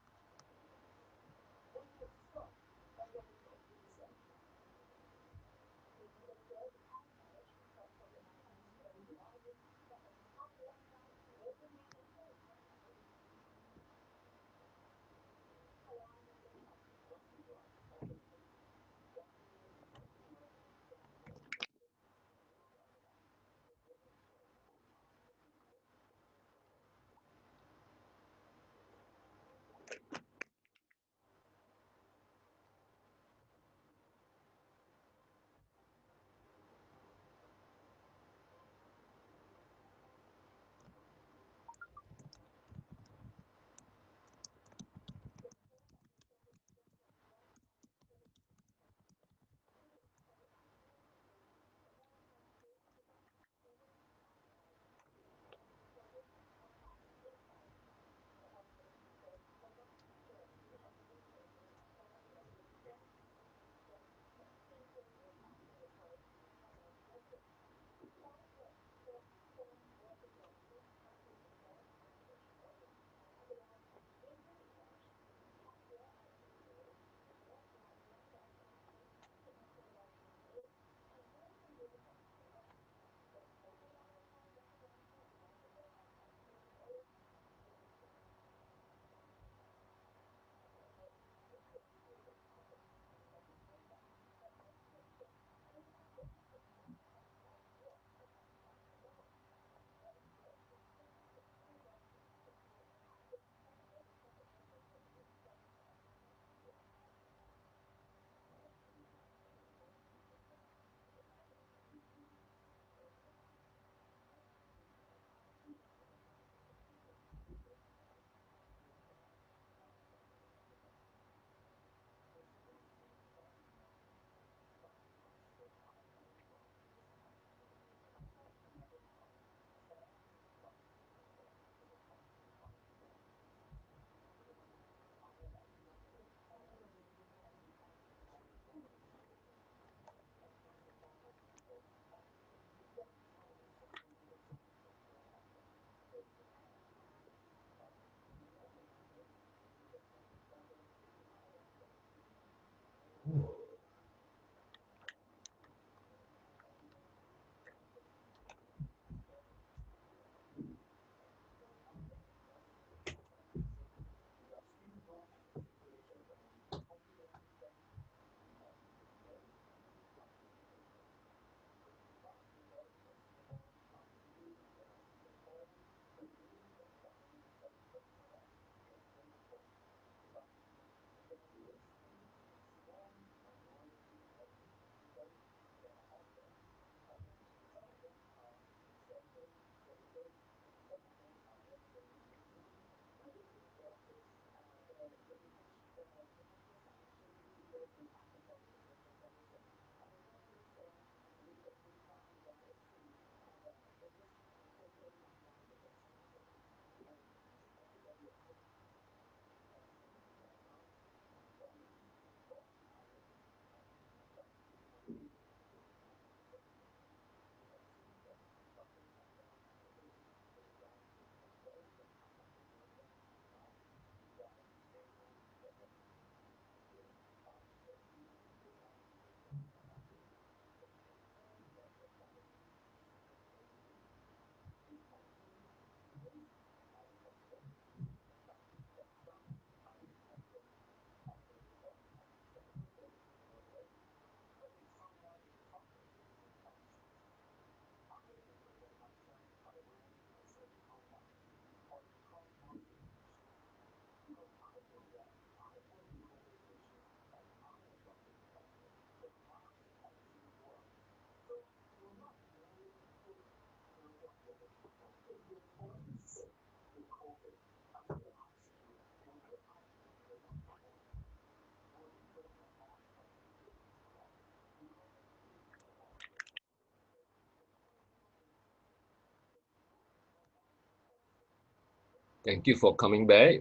Thank you for coming back.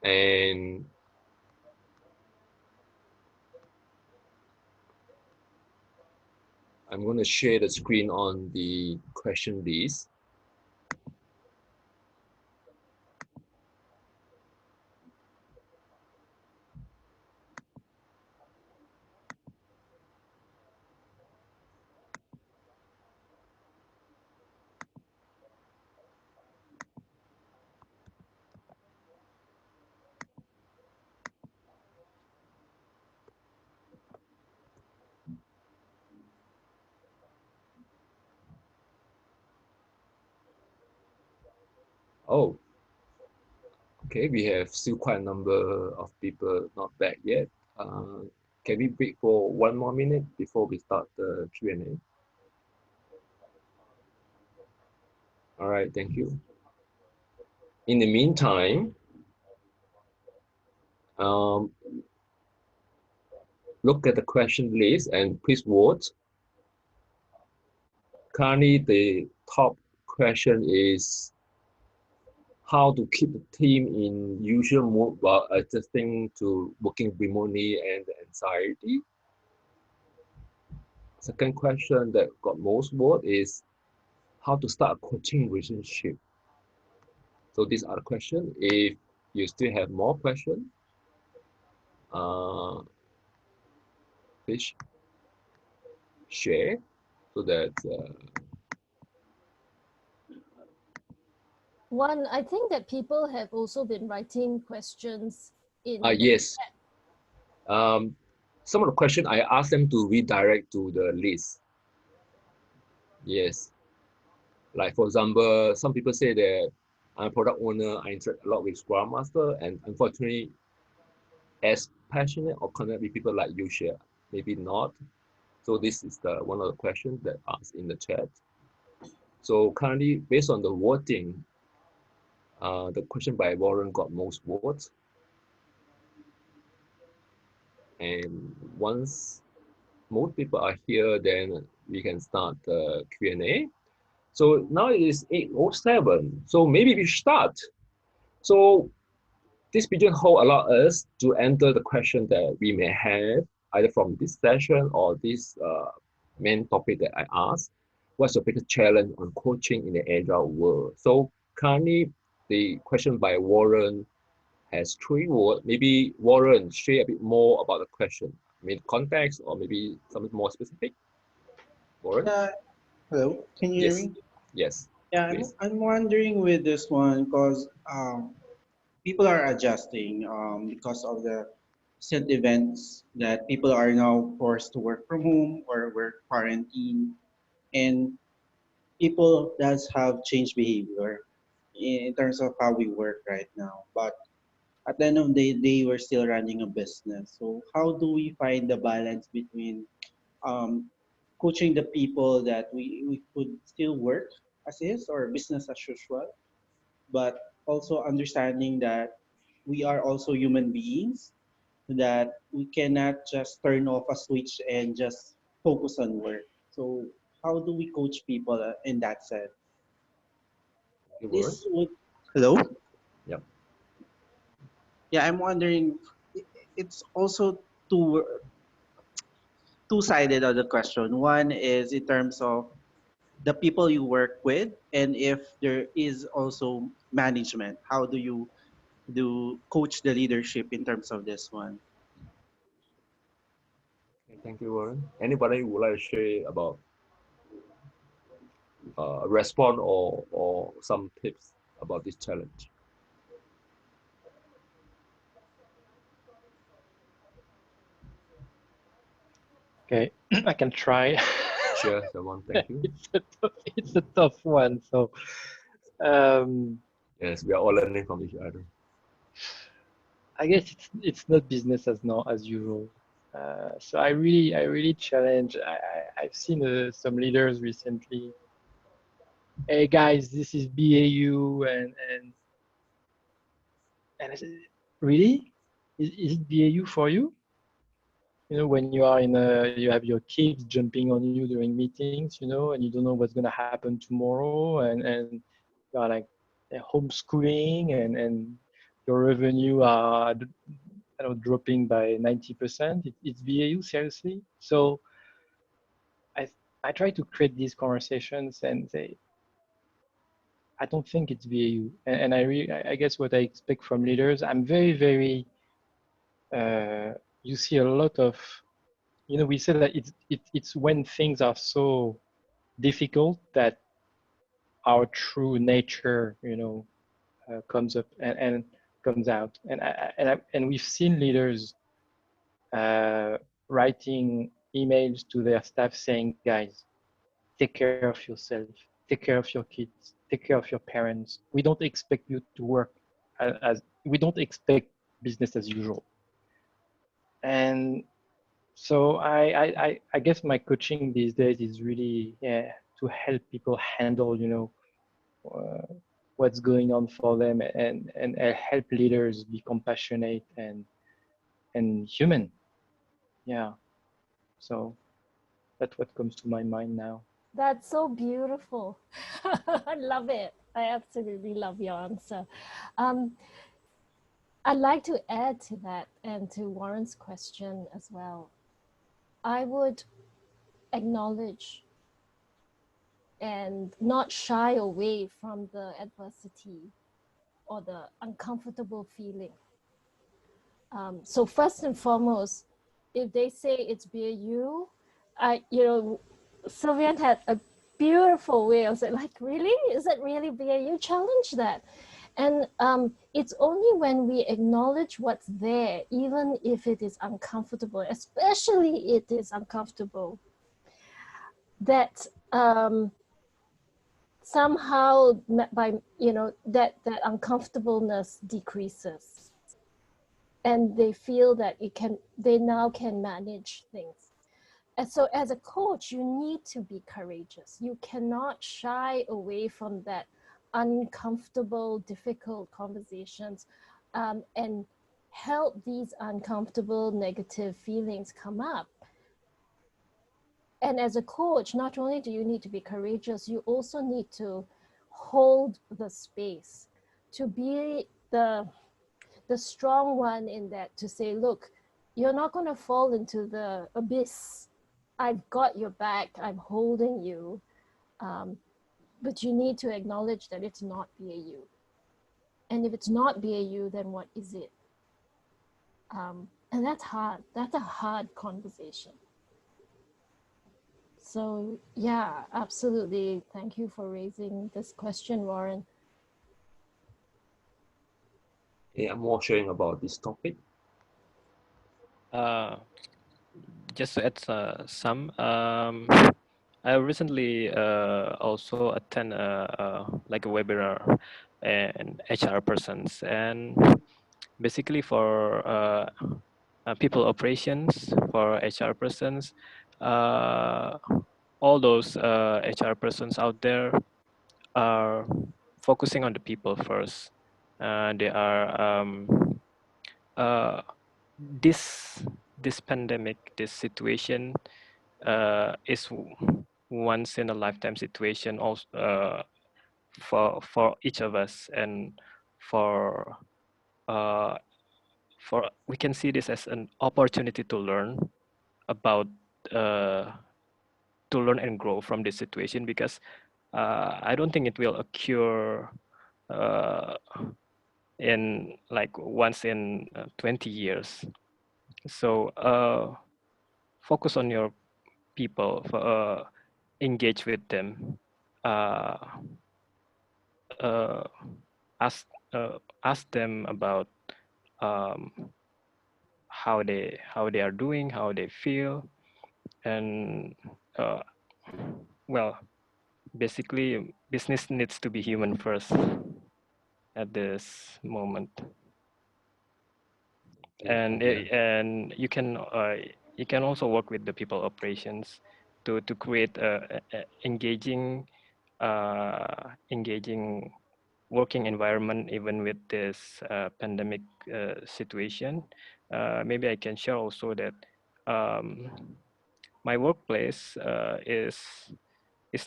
And I'm going to share the screen on the question list. Oh, okay, we have still quite a number of people not back yet. Can we wait for 1 more minute before we start the Q&A? All right, thank you. In the meantime, look at the question list and please vote. Currently, the top question is how to keep the team in usual mode while adjusting to working remotely and the anxiety. Second question that got most vote is how to start a coaching relationship. So these are the questions. If you still have more questions, please share so that One, I think that people have also been writing questions in the yes. Some of the questions I asked them to redirect to the list. Yes. Like for example, some people say that I'm a product owner, I interact a lot with Scrum Master, and unfortunately, as passionate or connect with people like you share, maybe not. So this is the one of the questions that asked in the chat. So currently, based on the voting, the question by Warren got most votes. And once most people are here, then we can start the Q&A. So now it is 8:07. So maybe we start. So this pigeonhole allows us to enter the question that we may have either from this session or this main topic that I asked. What's your biggest challenge on coaching in the agile world? So currently, the question by Warren has 3 words. Maybe Warren share a bit more about the question. I mean, context or maybe something more specific. Warren? Hello, can you hear Yes. me? Yes. Yeah, Please. I'm wondering with this one because people are adjusting because of the recent events that people are now forced to work from home or work quarantine, and people does have changed behavior in terms of how we work right now. But at the end of the day, we're still running a business. So how do we find the balance between um, coaching the people that we could still work as is or business as usual, but also understanding that we are also human beings, that we cannot just turn off a switch and just focus on work. So how do we coach people in that sense? Thank you, Warren. This would hello. Yep. Yeah, I'm wondering. It's also two two-sided of the question. One is in terms of the people you work with, and if there is also management, how do you coach the leadership in terms of this one? Okay, thank you, Warren. Anybody would like to share about respond or some tips about this challenge? Okay, I can try. Sure, someone. Thank you. It's a tough one. So, Yes, we are all learning from each other. I guess it's not business as usual. So I really challenge. I've seen some leaders recently. Hey guys, this is BAU and I said, really? Is it BAU for you? You know, when you are you have your kids jumping on you during meetings, you know, and you don't know what's gonna happen tomorrow, and you're like, homeschooling and your revenue are dropping by 90%. It's BAU, seriously. So I I try to create these conversations and say, I don't think it's BAU. And I guess what I expect from leaders, I'm very, very, you see a lot of, we say that it's when things are so difficult that our true nature, comes up and comes out. And we've seen leaders writing emails to their staff saying, guys, take care of yourself, take care of your kids, take care of your parents. We don't expect you to work as we don't expect business as usual. And so I guess my coaching these days is really to help people handle, what's going on for them and help leaders be compassionate and human. Yeah. So that's what comes to my mind now. That's so beautiful. I love it. I absolutely love your answer. I'd like to add to that and to Warren's question as well. I would acknowledge and not shy away from the adversity or the uncomfortable feeling. So first and foremost, if they say it's BAU, Sylvian had a beautiful way of saying, like, really? Is it really BAU? Challenge that. And it's only when we acknowledge what's there, even if it is uncomfortable, especially it is uncomfortable, that somehow by, that uncomfortableness decreases. And they feel that they now can manage things. And so as a coach, you need to be courageous. You cannot shy away from that uncomfortable, difficult conversations and help these uncomfortable, negative feelings come up. And as a coach, not only do you need to be courageous, you also need to hold the space, to be the strong one in that, to say, look, you're not going to fall into the abyss. I've got your back. I'm holding you. But you need to acknowledge that it's not BAU. And if it's not BAU, then what is it? And that's hard. That's a hard conversation. So yeah, absolutely. Thank you for raising this question, Warren. Yeah, more sharing about this topic. Just to add some, I recently also attend like a webinar and HR persons, and basically for people operations, for HR persons, all those HR persons out there are focusing on the people first. They are this pandemic, this situation is once in a lifetime situation also for each of us, and for we can see this as an opportunity to learn about to learn and grow from this situation, because I don't think it will occur in like once in 20 years. So focus on your people, engage with them, uh, ask ask them about how they are doing, how they feel, and well, basically business needs to be human first at this moment. And and you can also work with the people operations to create a engaging engaging working environment even with this pandemic situation. Maybe I can share also that my workplace is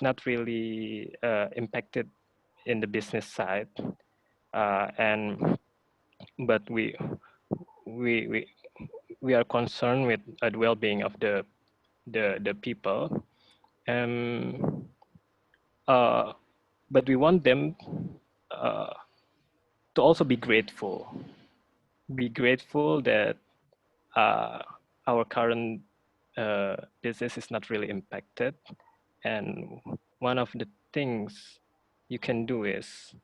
not really impacted in the business side, but we are concerned with the well-being of the people, but we want them to also be grateful that our current business is not really impacted. And one of the things you can do is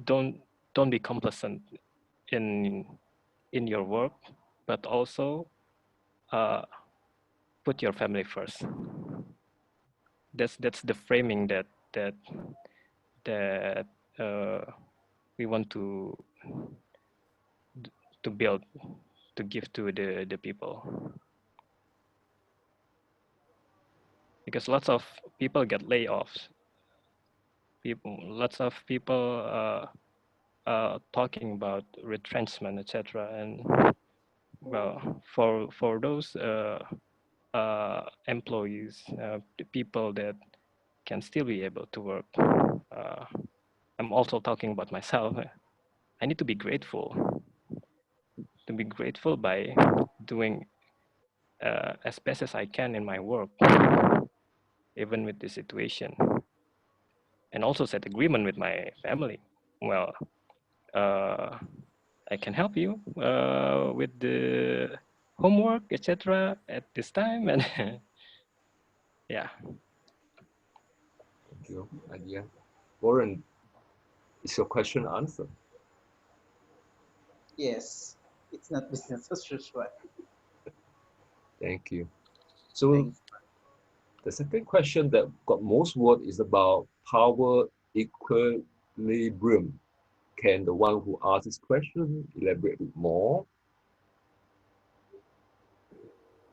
don't be complacent in your work, but also put your family first. That's the framing that we want to build, to give to the people, because lots of people get layoffs. Lots of people talking about retrenchment, etc. And well, for those employees, the people that can still be able to work, I'm also talking about myself. I need to be grateful. To be grateful by doing as best as I can in my work, even with the situation, and also set agreement with my family. Well, I can help you with the homework, etc. at this time, and yeah. Thank you, Adia. Warren, is your question answered? Yes, it's not business as usual. Thank you. So Thanks. the second question that got most vote is about power equilibrium. Can the one who asked this question elaborate a bit more?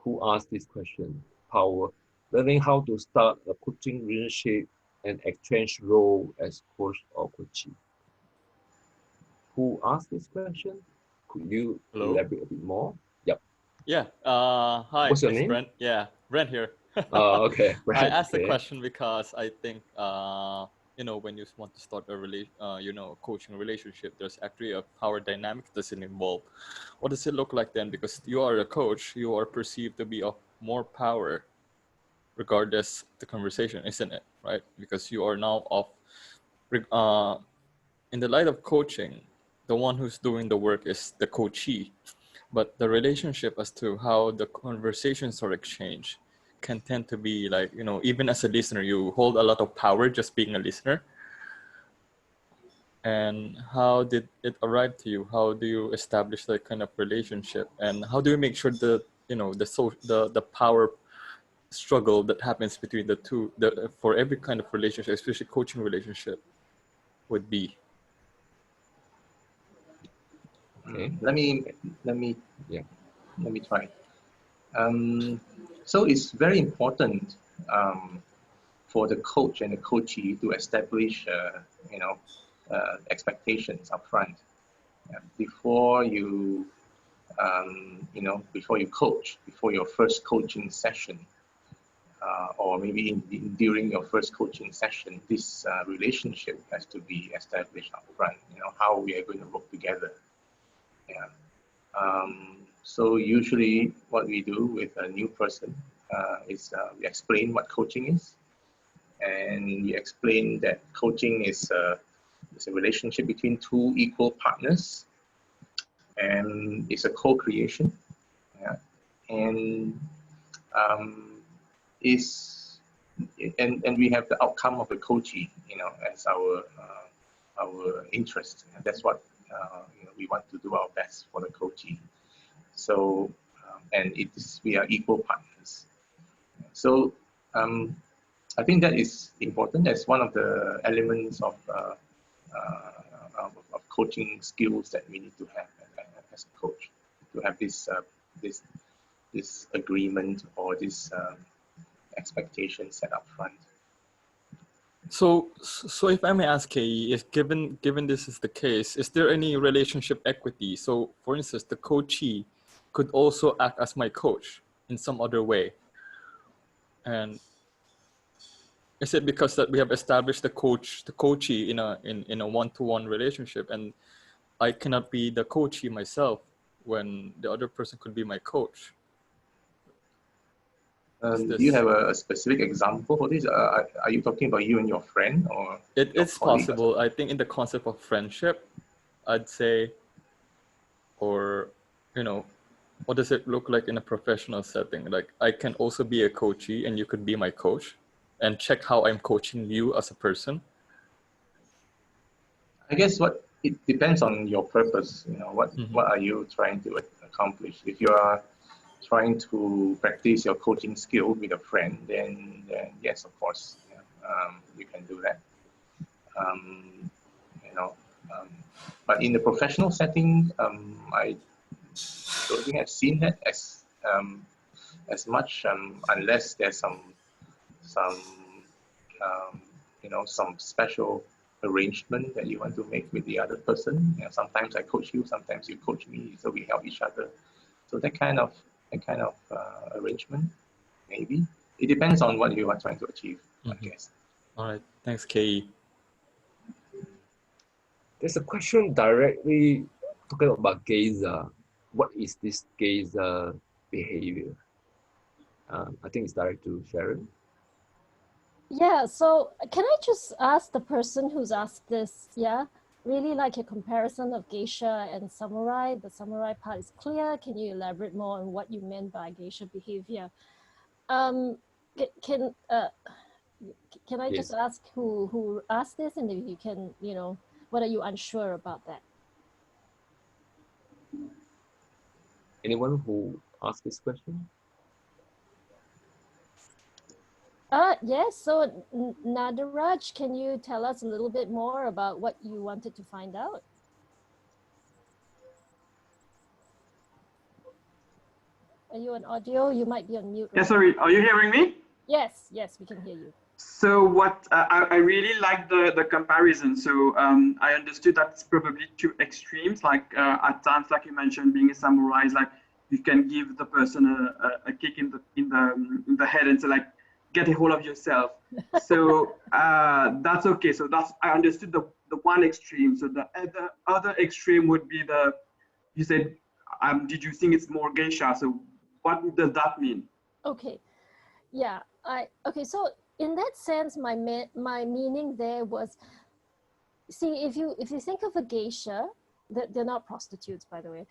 Who asked this question? Power. Learning how to start a coaching relationship and exchange role as coach or coachee. Who asked this question? Could you elaborate a bit more? Yep. Yeah. Hi. What's your It's name? Brent. Yeah, Brent here. Okay. I Brent, asked the okay. question because I think when you want to start a coaching relationship, there's actually a power dynamic that's involved. What does it look like then? Because you are a coach, you are perceived to be of more power, regardless the conversation, isn't it? Right? Because you are now in the light of coaching, the one who's doing the work is the coachee. But the relationship as to how the conversations are exchanged can tend to be like, even as a listener, you hold a lot of power just being a listener. And how did it arrive to you? How do you establish that kind of relationship? And how do you make sure that, the power struggle that happens between the two, for every kind of relationship, especially coaching relationship, would be? Okay. Let me try. So it's very important for the coach and the coachee to establish, expectations up front before you, before you coach, before your first coaching session, or maybe during your first coaching session, this relationship has to be established up front. How we are going to work together. Yeah. So usually what we do with a new person is we explain what coaching is, and we explain that coaching is a relationship between two equal partners, and it's a co-creation. Yeah. And and we have the outcome of the coaching, as our interest. And that's what we want to do our best for the coaching. So and we are equal partners. So I think that is important as one of the elements of coaching skills that we need to have as a coach, to have this agreement or this expectation set up front. So if I may ask, Kei, if given this is the case, is there any relationship equity? So for instance, the coachee could also act as my coach in some other way. And Is it because that we have established the coachee in a one-to-one relationship, and I cannot be the coachee myself when the other person could be my coach? Do you have a specific example for this? Are you talking about you and your friend, or it's possible? I think in the concept of friendship, I'd say, or what does it look like in a professional setting? Like, I can also be a coachee and you could be my coach and check how I'm coaching you as a person. I guess it depends on your purpose. What are you trying to accomplish? If you are trying to practice your coaching skill with a friend, then yes, of course, you can do that. But in the professional setting, I don't think I've seen that as much, unless there's some special arrangement that you want to make with the other person. Sometimes I coach you, sometimes you coach me, so we help each other. So that kind of arrangement, maybe. It depends on what you are trying to achieve, I guess. All right, thanks, KE. There's a question directly talking about gazer. What is this gazer behavior? I think it's direct to Sharon. Yeah, so can I just ask the person who's asked this, really like a comparison of geisha and samurai. The samurai part is clear. Can you elaborate more on what you meant by geisha behavior? Can I just ask who asked this, and if you can, what are you unsure about that? Anyone who asked this question? Yes, so Nadaraj, can you tell us a little bit more about what you wanted to find out? Are you on audio? You might be on mute. Yeah, sorry, are you hearing me? Yes, we can hear you. So what I really like the comparison. So I understood that's probably two extremes. Like at times, like you mentioned, being a samurai is like you can give the person a kick in the head and say like, get a hold of yourself. So that's okay. So I understood the one extreme. So the other extreme would be you said, did you think it's more geisha? So what does that mean? Okay, yeah, okay. So in that sense, my meaning there was, see, if you think of a geisha, they're not prostitutes, by the way.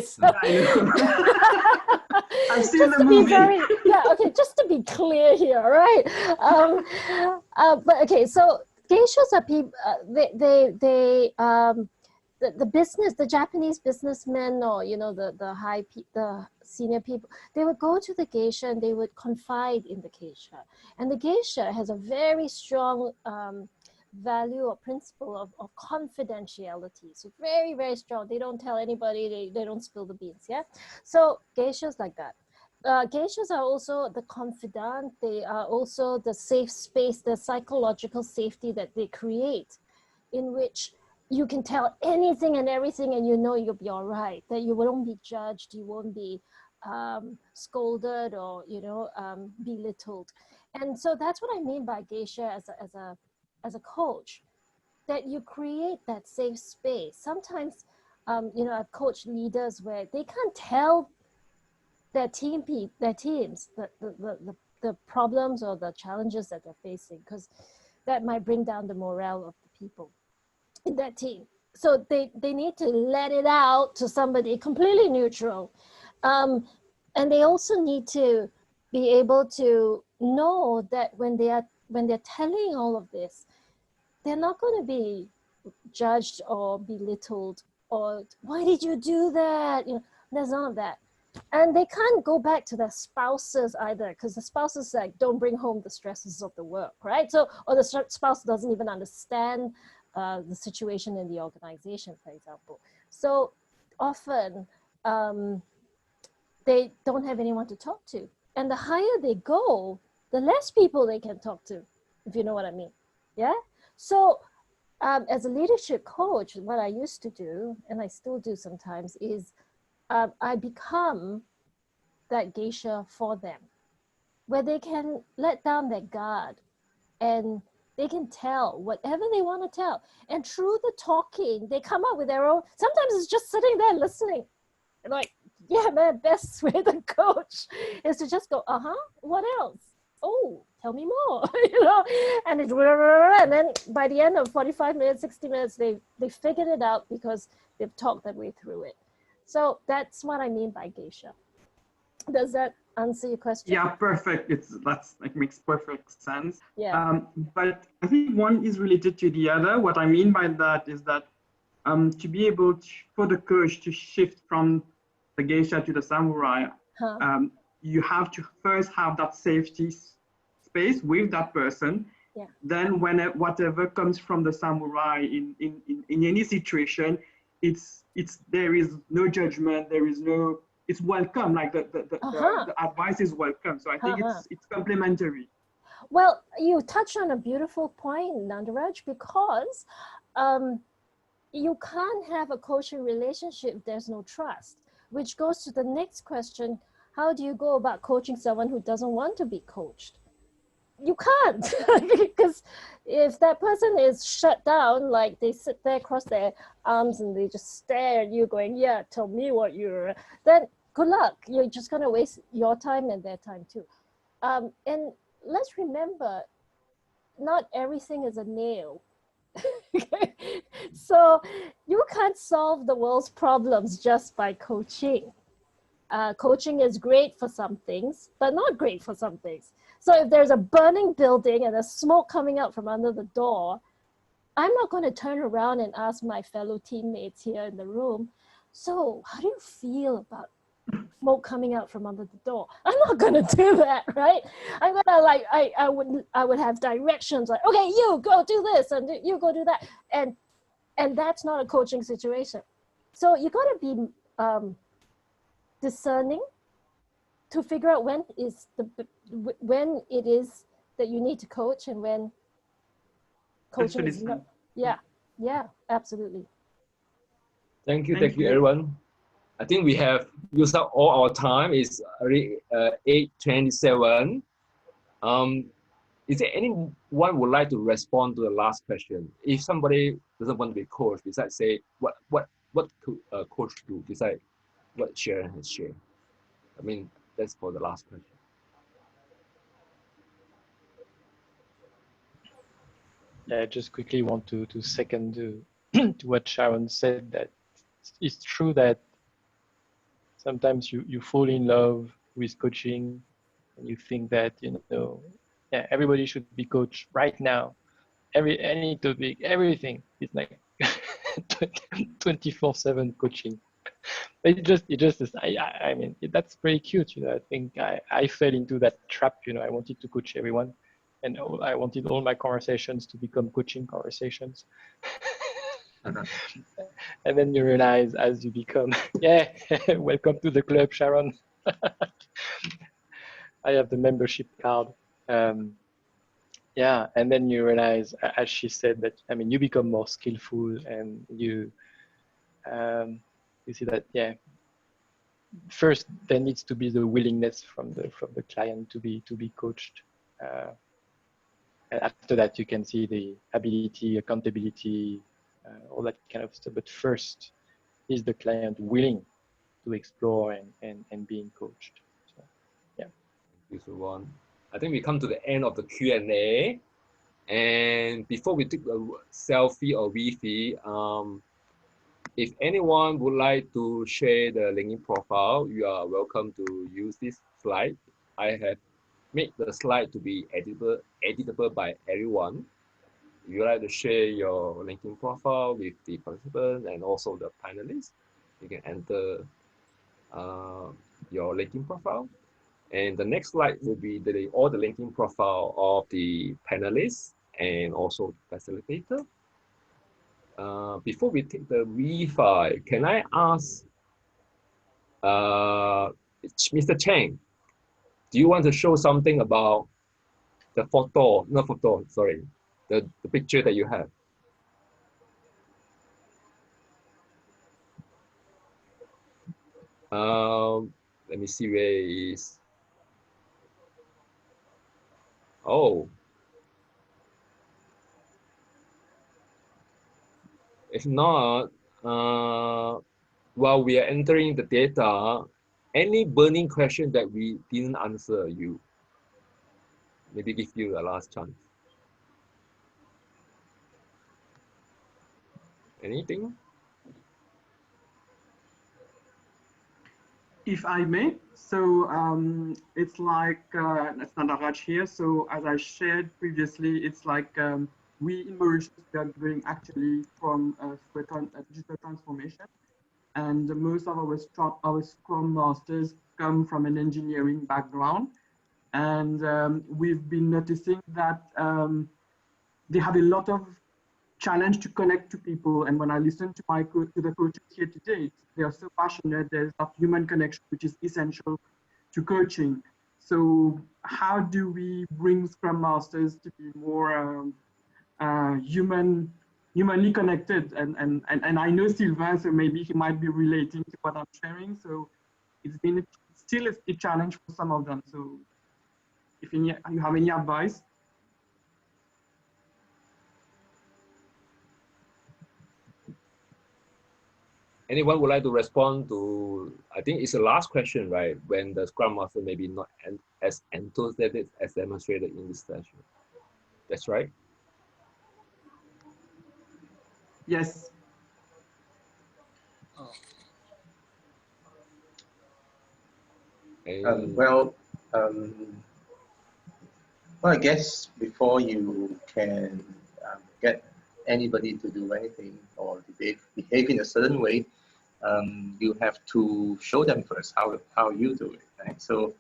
So, I know. I've seen the movie. movie. Just to be clear here, right? But okay, so geishas are people. The Japanese businessmen, or the senior people, they would go to the geisha and they would confide in the geisha, and the geisha has a very strong value or principle of confidentiality. So very, very strong. They don't tell anybody, they don't spill the beans. Yeah. So geishas like that. Geishas are also the confidant. They are also the safe space, the psychological safety that they create, in which you can tell anything and everything and you'll be all right, that you won't be judged, you won't be scolded or belittled. And so that's what I mean by geisha as a coach, that you create that safe space. Sometimes I've coached leaders where they can't tell their teams the problems or the challenges that they're facing, because that might bring down the morale of the people in that team. So they need to let it out to somebody completely neutral. And they also need to be able to know that when they're telling all of this, they're not going to be judged or belittled or why did you do that? There's none of that. And they can't go back to their spouses either, because the spouses like don't bring home the stresses of the work, right? So, or the spouse doesn't even understand the situation in the organization, for example. So often they don't have anyone to talk to. And the higher they go, the less people they can talk to, if you know what I mean. Yeah. So as a leadership coach, what I used to do, and I still do sometimes, is I become that geisha for them, where they can let down their guard and they can tell whatever they want to tell. And through the talking, they come up with their own, sometimes it's just sitting there listening. Like, yeah, man, best way to coach is to just go, what else? Oh, tell me more, and then by the end of 45 minutes, 60 minutes, they figured it out because they've talked their way through it. So that's what I mean by geisha. Does that answer your question? Yeah, perfect. That's like makes perfect sense. Yeah. But I think one is related to the other. What I mean by that is that to be able to, for the coach to shift from the geisha to the samurai, you have to first have that safety space with that person. Yeah. Then whatever comes from the samurai in any situation, it's there is no judgment, there is no, it's welcome, like the advice is welcome. So I think it's complementary. Well, you touched on a beautiful point, Nandaraj, because you can't have a coaching relationship if there's no trust, which goes to the next question. How do you go about coaching someone who doesn't want to be coached? You can't, because if that person is shut down, like they sit there, cross their arms, and they just stare at you going, yeah, tell me what you're, then good luck. You're just going to waste your time and their time too. And let's remember, not everything is a nail. So you can't solve the world's problems just by coaching. Coaching is great for some things, but not great for some things. So if there's a burning building and there's smoke coming out from under the door, I'm not going to turn around and ask my fellow teammates here in the room, so how do you feel about smoke coming out from under the door? I'm not going to do that, right? I'm going to like, I would have directions like, okay, you go do this and you go do that. And that's not a coaching situation. So you got to be discerning to figure out when it is that you need to coach and when coaching is not. Yeah, absolutely. Thank you, everyone. I think we have used up all our time. It's already 8:27. Is there anyone would like to respond to the last question? If somebody doesn't want to be coached, besides say what could a coach do besides what Sharon has shared? I mean, that's for the last question. Yeah, I just quickly want to second to what Sharon said, that it's true that sometimes you fall in love with coaching and you think that, yeah, everybody should be coached right now. Any topic, everything is like 24/7 coaching. It just is, I mean, that's pretty cute. I think I fell into that trap. I wanted to coach everyone, and I wanted all my conversations to become coaching conversations. And then you realize as you become, yeah, welcome to the club, Sharon. I have the membership card. Yeah, and then you realize, as she said, that I mean, you become more skillful, and you see that, yeah. First, there needs to be the willingness from the client to be coached. And after that, you can see the ability, accountability, all that kind of stuff. But first, is the client willing to explore and being coached? So, yeah. Thank you, Suwon. I think we come to the end of the Q&A. And before we take a selfie or Wi-Fi, if anyone would like to share the LinkedIn profile, you are welcome to use this slide. I have made the slide to be editable by everyone. If you like to share your LinkedIn profile with the participants and also the panelists, you can enter your LinkedIn profile. And the next slide will be all the LinkedIn profile of the panelists and also facilitator. Before we take the Wi-Fi, can I ask Mr. Cheng, do you want to show something about the the picture that you have? Let me see where it is. Oh, If not, while we are entering the data, any burning question that we didn't answer you, maybe give you a last chance. Anything? If I may, so it's like that's Nadaraj here. So as I shared previously, it's like we in Mauritius we are going actually from a digital transformation, and most of our Scrum masters come from an engineering background, and we've been noticing that they have a lot of challenge to connect to people. And when I listen to to the coaches here today, they are so passionate. There's that human connection, which is essential to coaching. So how do we bring Scrum Masters to be more humanly connected? And I know Sylvain, so maybe he might be relating to what I'm sharing. So it's been still a challenge for some of them. So if you have any advice. Anyone would like to respond to, I think it's the last question, right? When the Scrum Master maybe not as enthusiastic as demonstrated in this session. That's right? Yes. Well, I guess before you can get anybody to do anything or behave in a certain way, you have to show them first how you do it, right? So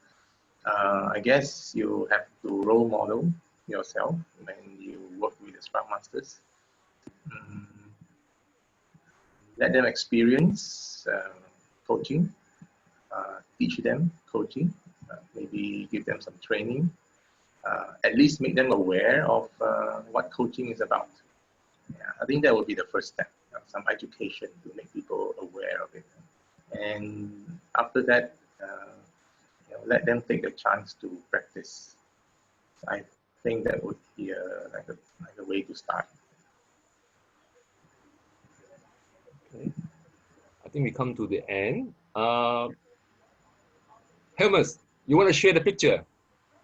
I guess you have to role model yourself when you work with the Scrum Masters. Let them experience coaching, teach them coaching, maybe give them some training, at least make them aware of what coaching is about. Yeah, I think that would be the first step, some education to make people aware of it. And after that, let them take a chance to practice. I think that would be like a way to start. Okay. I think we come to the end. Helmus, you want to share the picture?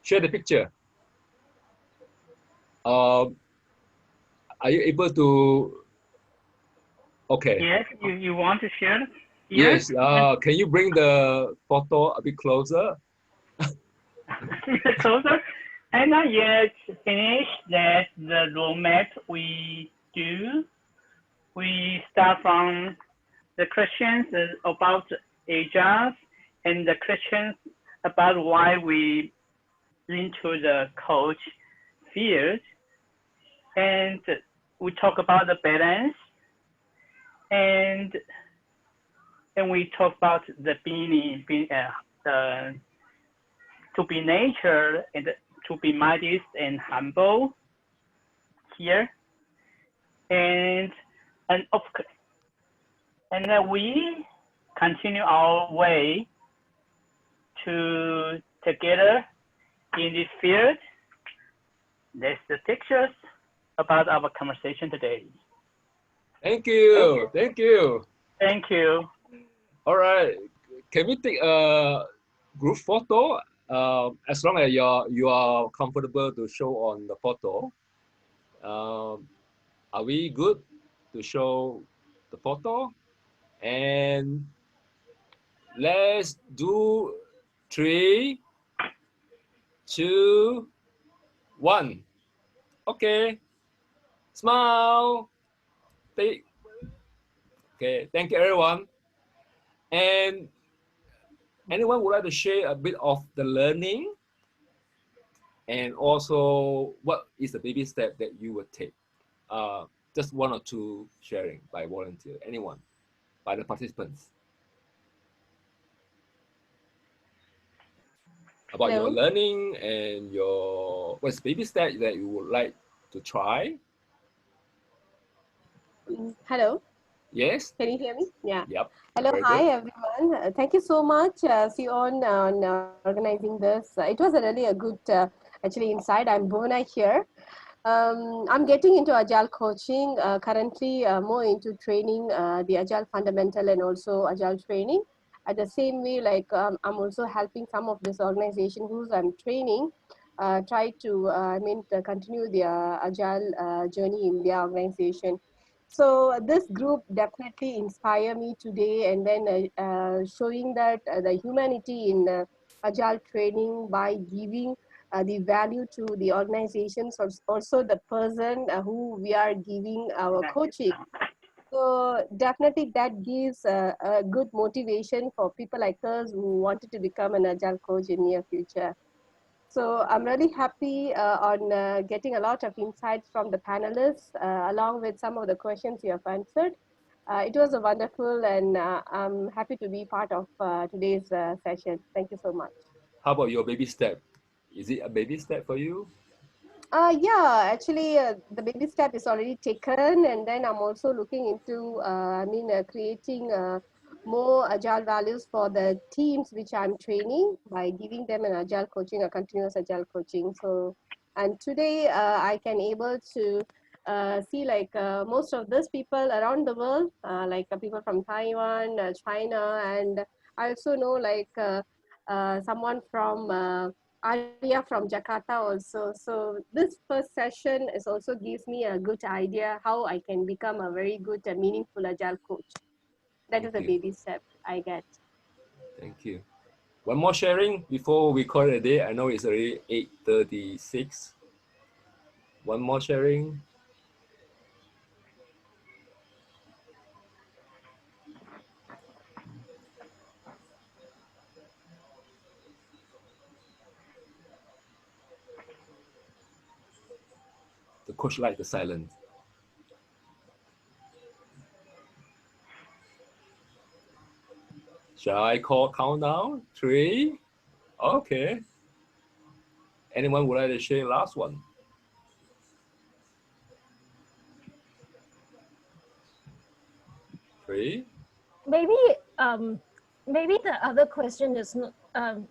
Share the picture. Are you able to? Okay. Yes, you want to share? Yes. Can you bring the photo a bit closer? Closer. I'm not yet finished that the roadmap we do. We start from the questions about agile and the questions about why we into the coach field, and we talk about the balance, and we talk about the to be nature and to be modest and humble here, and of course, and then we continue our way to together in this field. That's the pictures about our conversation today. Thank you. Thank you. Thank you. All right. Can we take a group photo? As long as you are comfortable to show on the photo. Are we good to show the photo? And let's do 3, 2, 1. Okay. Smile. Okay. Thank you, everyone. And anyone would like to share a bit of the learning and also what is the baby step that you would take? Just 1 or 2 sharing by volunteer. Anyone? By the participants. About your learning and your what's baby step that you would like to try? Hello. Yes. Can you hear me? Yeah. Yep. Hello. Very Hi, good. everyone. Thank you so much, Sion, on organizing this. It was a really a good, actually, insight. I'm Bona here. I'm getting into agile coaching currently, more into training the agile fundamental and also agile training. At the same way, like I'm also helping some of this organization whose I'm training try to to continue their agile journey in their organization. So this group definitely inspire me today, and then showing that the humanity in agile training by giving the value to the organizations, also the person who we are giving our coaching. So definitely that gives a good motivation for people like us who wanted to become an agile coach in near future. So I'm really happy on getting a lot of insights from the panelists, along with some of the questions you have answered. It was a wonderful, and I'm happy to be part of today's session. Thank you so much. How about your baby step? Is it a baby step for you? Yeah, actually, the baby step is already taken, and then I'm also looking into, creating more agile values for the teams which I'm training by giving them an agile coaching, a continuous agile coaching. So, and today I can able to see like most of these people around the world, like people from Taiwan, China, and I also know like someone from Arya from Jakarta also. So this first session is also gives me a good idea how I can become a very good and meaningful agile coach. That is a Thank you. baby step I get. Thank you. One more sharing before we call it a day. I know it's already 8:36. One more sharing. The coach like the silence. Shall I call countdown? 3. Okay. Anyone would like to share last one? 3. Maybe maybe the other question is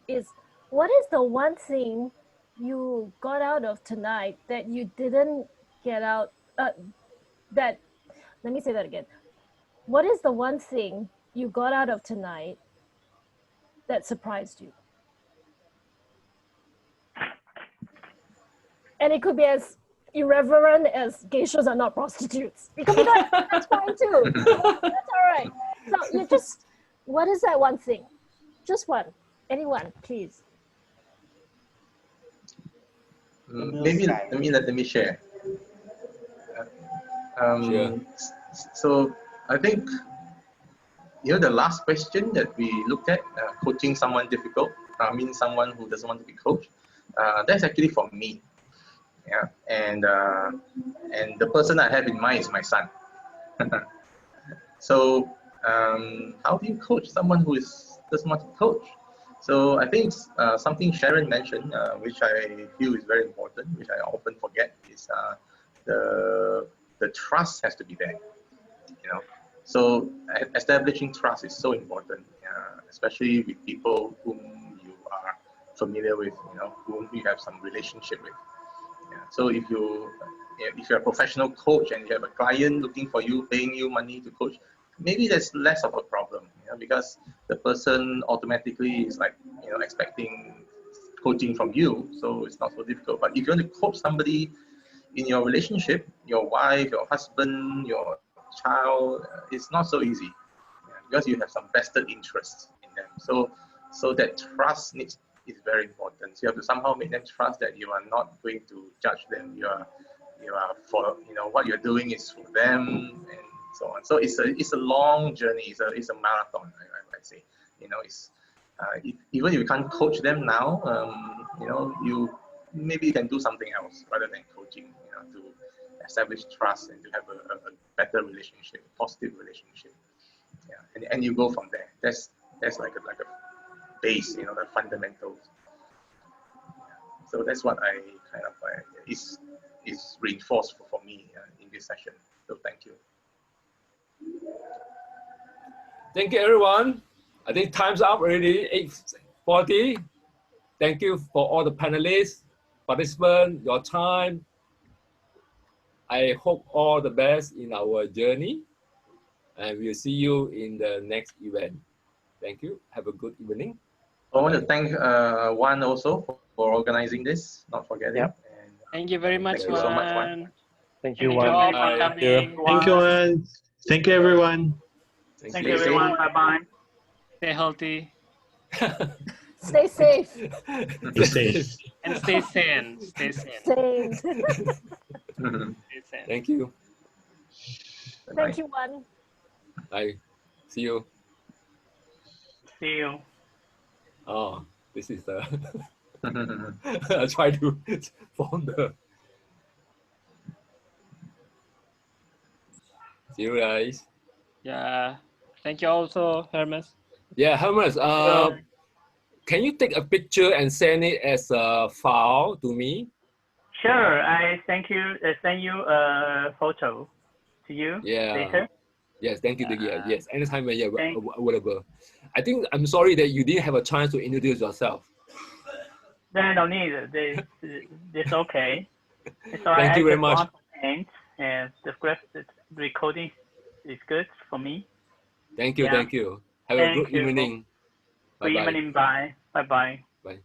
is what is the one thing you got out of tonight that you didn't get out that let me say that again. What is the one thing you got out of tonight that surprised you? And it could be as irreverent as geishas are not prostitutes. It could be that. That's fine too. That's all right. So you just, what is that one thing? Just one. Anyone, please. Maybe let me share. Sure. So I think the last question that we looked at, coaching someone difficult, someone who doesn't want to be coached, that's actually for me. Yeah, and the person I have in mind is my son. So how do you coach someone who doesn't want to coach? So I think something Sharon mentioned, which I feel is very important, which I often forget, is the trust has to be there. So establishing trust is so important, especially with people whom you are familiar with, whom you have some relationship with. So if you're a professional coach and you have a client looking for you, paying you money to coach, maybe that's less of a problem, because the person automatically is like, expecting coaching from you, so it's not so difficult. But if you want to coach somebody in your relationship, your wife, your husband, your child, it's not so easy, because you have some vested interests in them. So that trust is very important. So you have to somehow make them trust that you are not going to judge them. You are for what you're doing is for them, and so on. So it's a long journey. It's a marathon, I'd say. Even if you can't coach them now, maybe you can do something else rather than coaching. To establish trust and to have a better relationship, positive relationship. Yeah, and you go from there. That's like a base, the fundamentals. So that's what I kind of is reinforced for me in this session. So thank you. Thank you, everyone. I think time's up already, 8:40. Thank you for all the panelists, participants, your time. I hope all the best in our journey, and we'll see you in the next event. Thank you. Have a good evening. I want to thank Juan also for organizing this, not forgetting. Yep. And, Thank you very much, thank you so much, Juan. Juan. Thank you, Thank you Juan. all for Bye. coming. Thank you, Juan. Thank you, everyone. Thank you, everyone. Bye-bye. Stay healthy Stay safe. Be safe. and stay sane. Stay sane. Same. Stay sane. Thank you. Thank you, Juan. Bye. See you. See you. Oh, this is the. I try to form the. See you guys. Yeah. Thank you also, Hermes. Yeah, Hermes. Can you take a picture and send it as a file to me? Sure. I send you a photo to you Yeah. later. Yes, thank you. Yes, anytime when you're Thank- available. I'm sorry that you didn't have a chance to introduce yourself. No need. It's okay. It's all right. Thank you very I just much. want to paint, and the recording is good for me. Thank you. Yeah. Thank you. Have a Thank good you. evening. Good Bye-bye. evening. Bye. Bye-bye. Bye.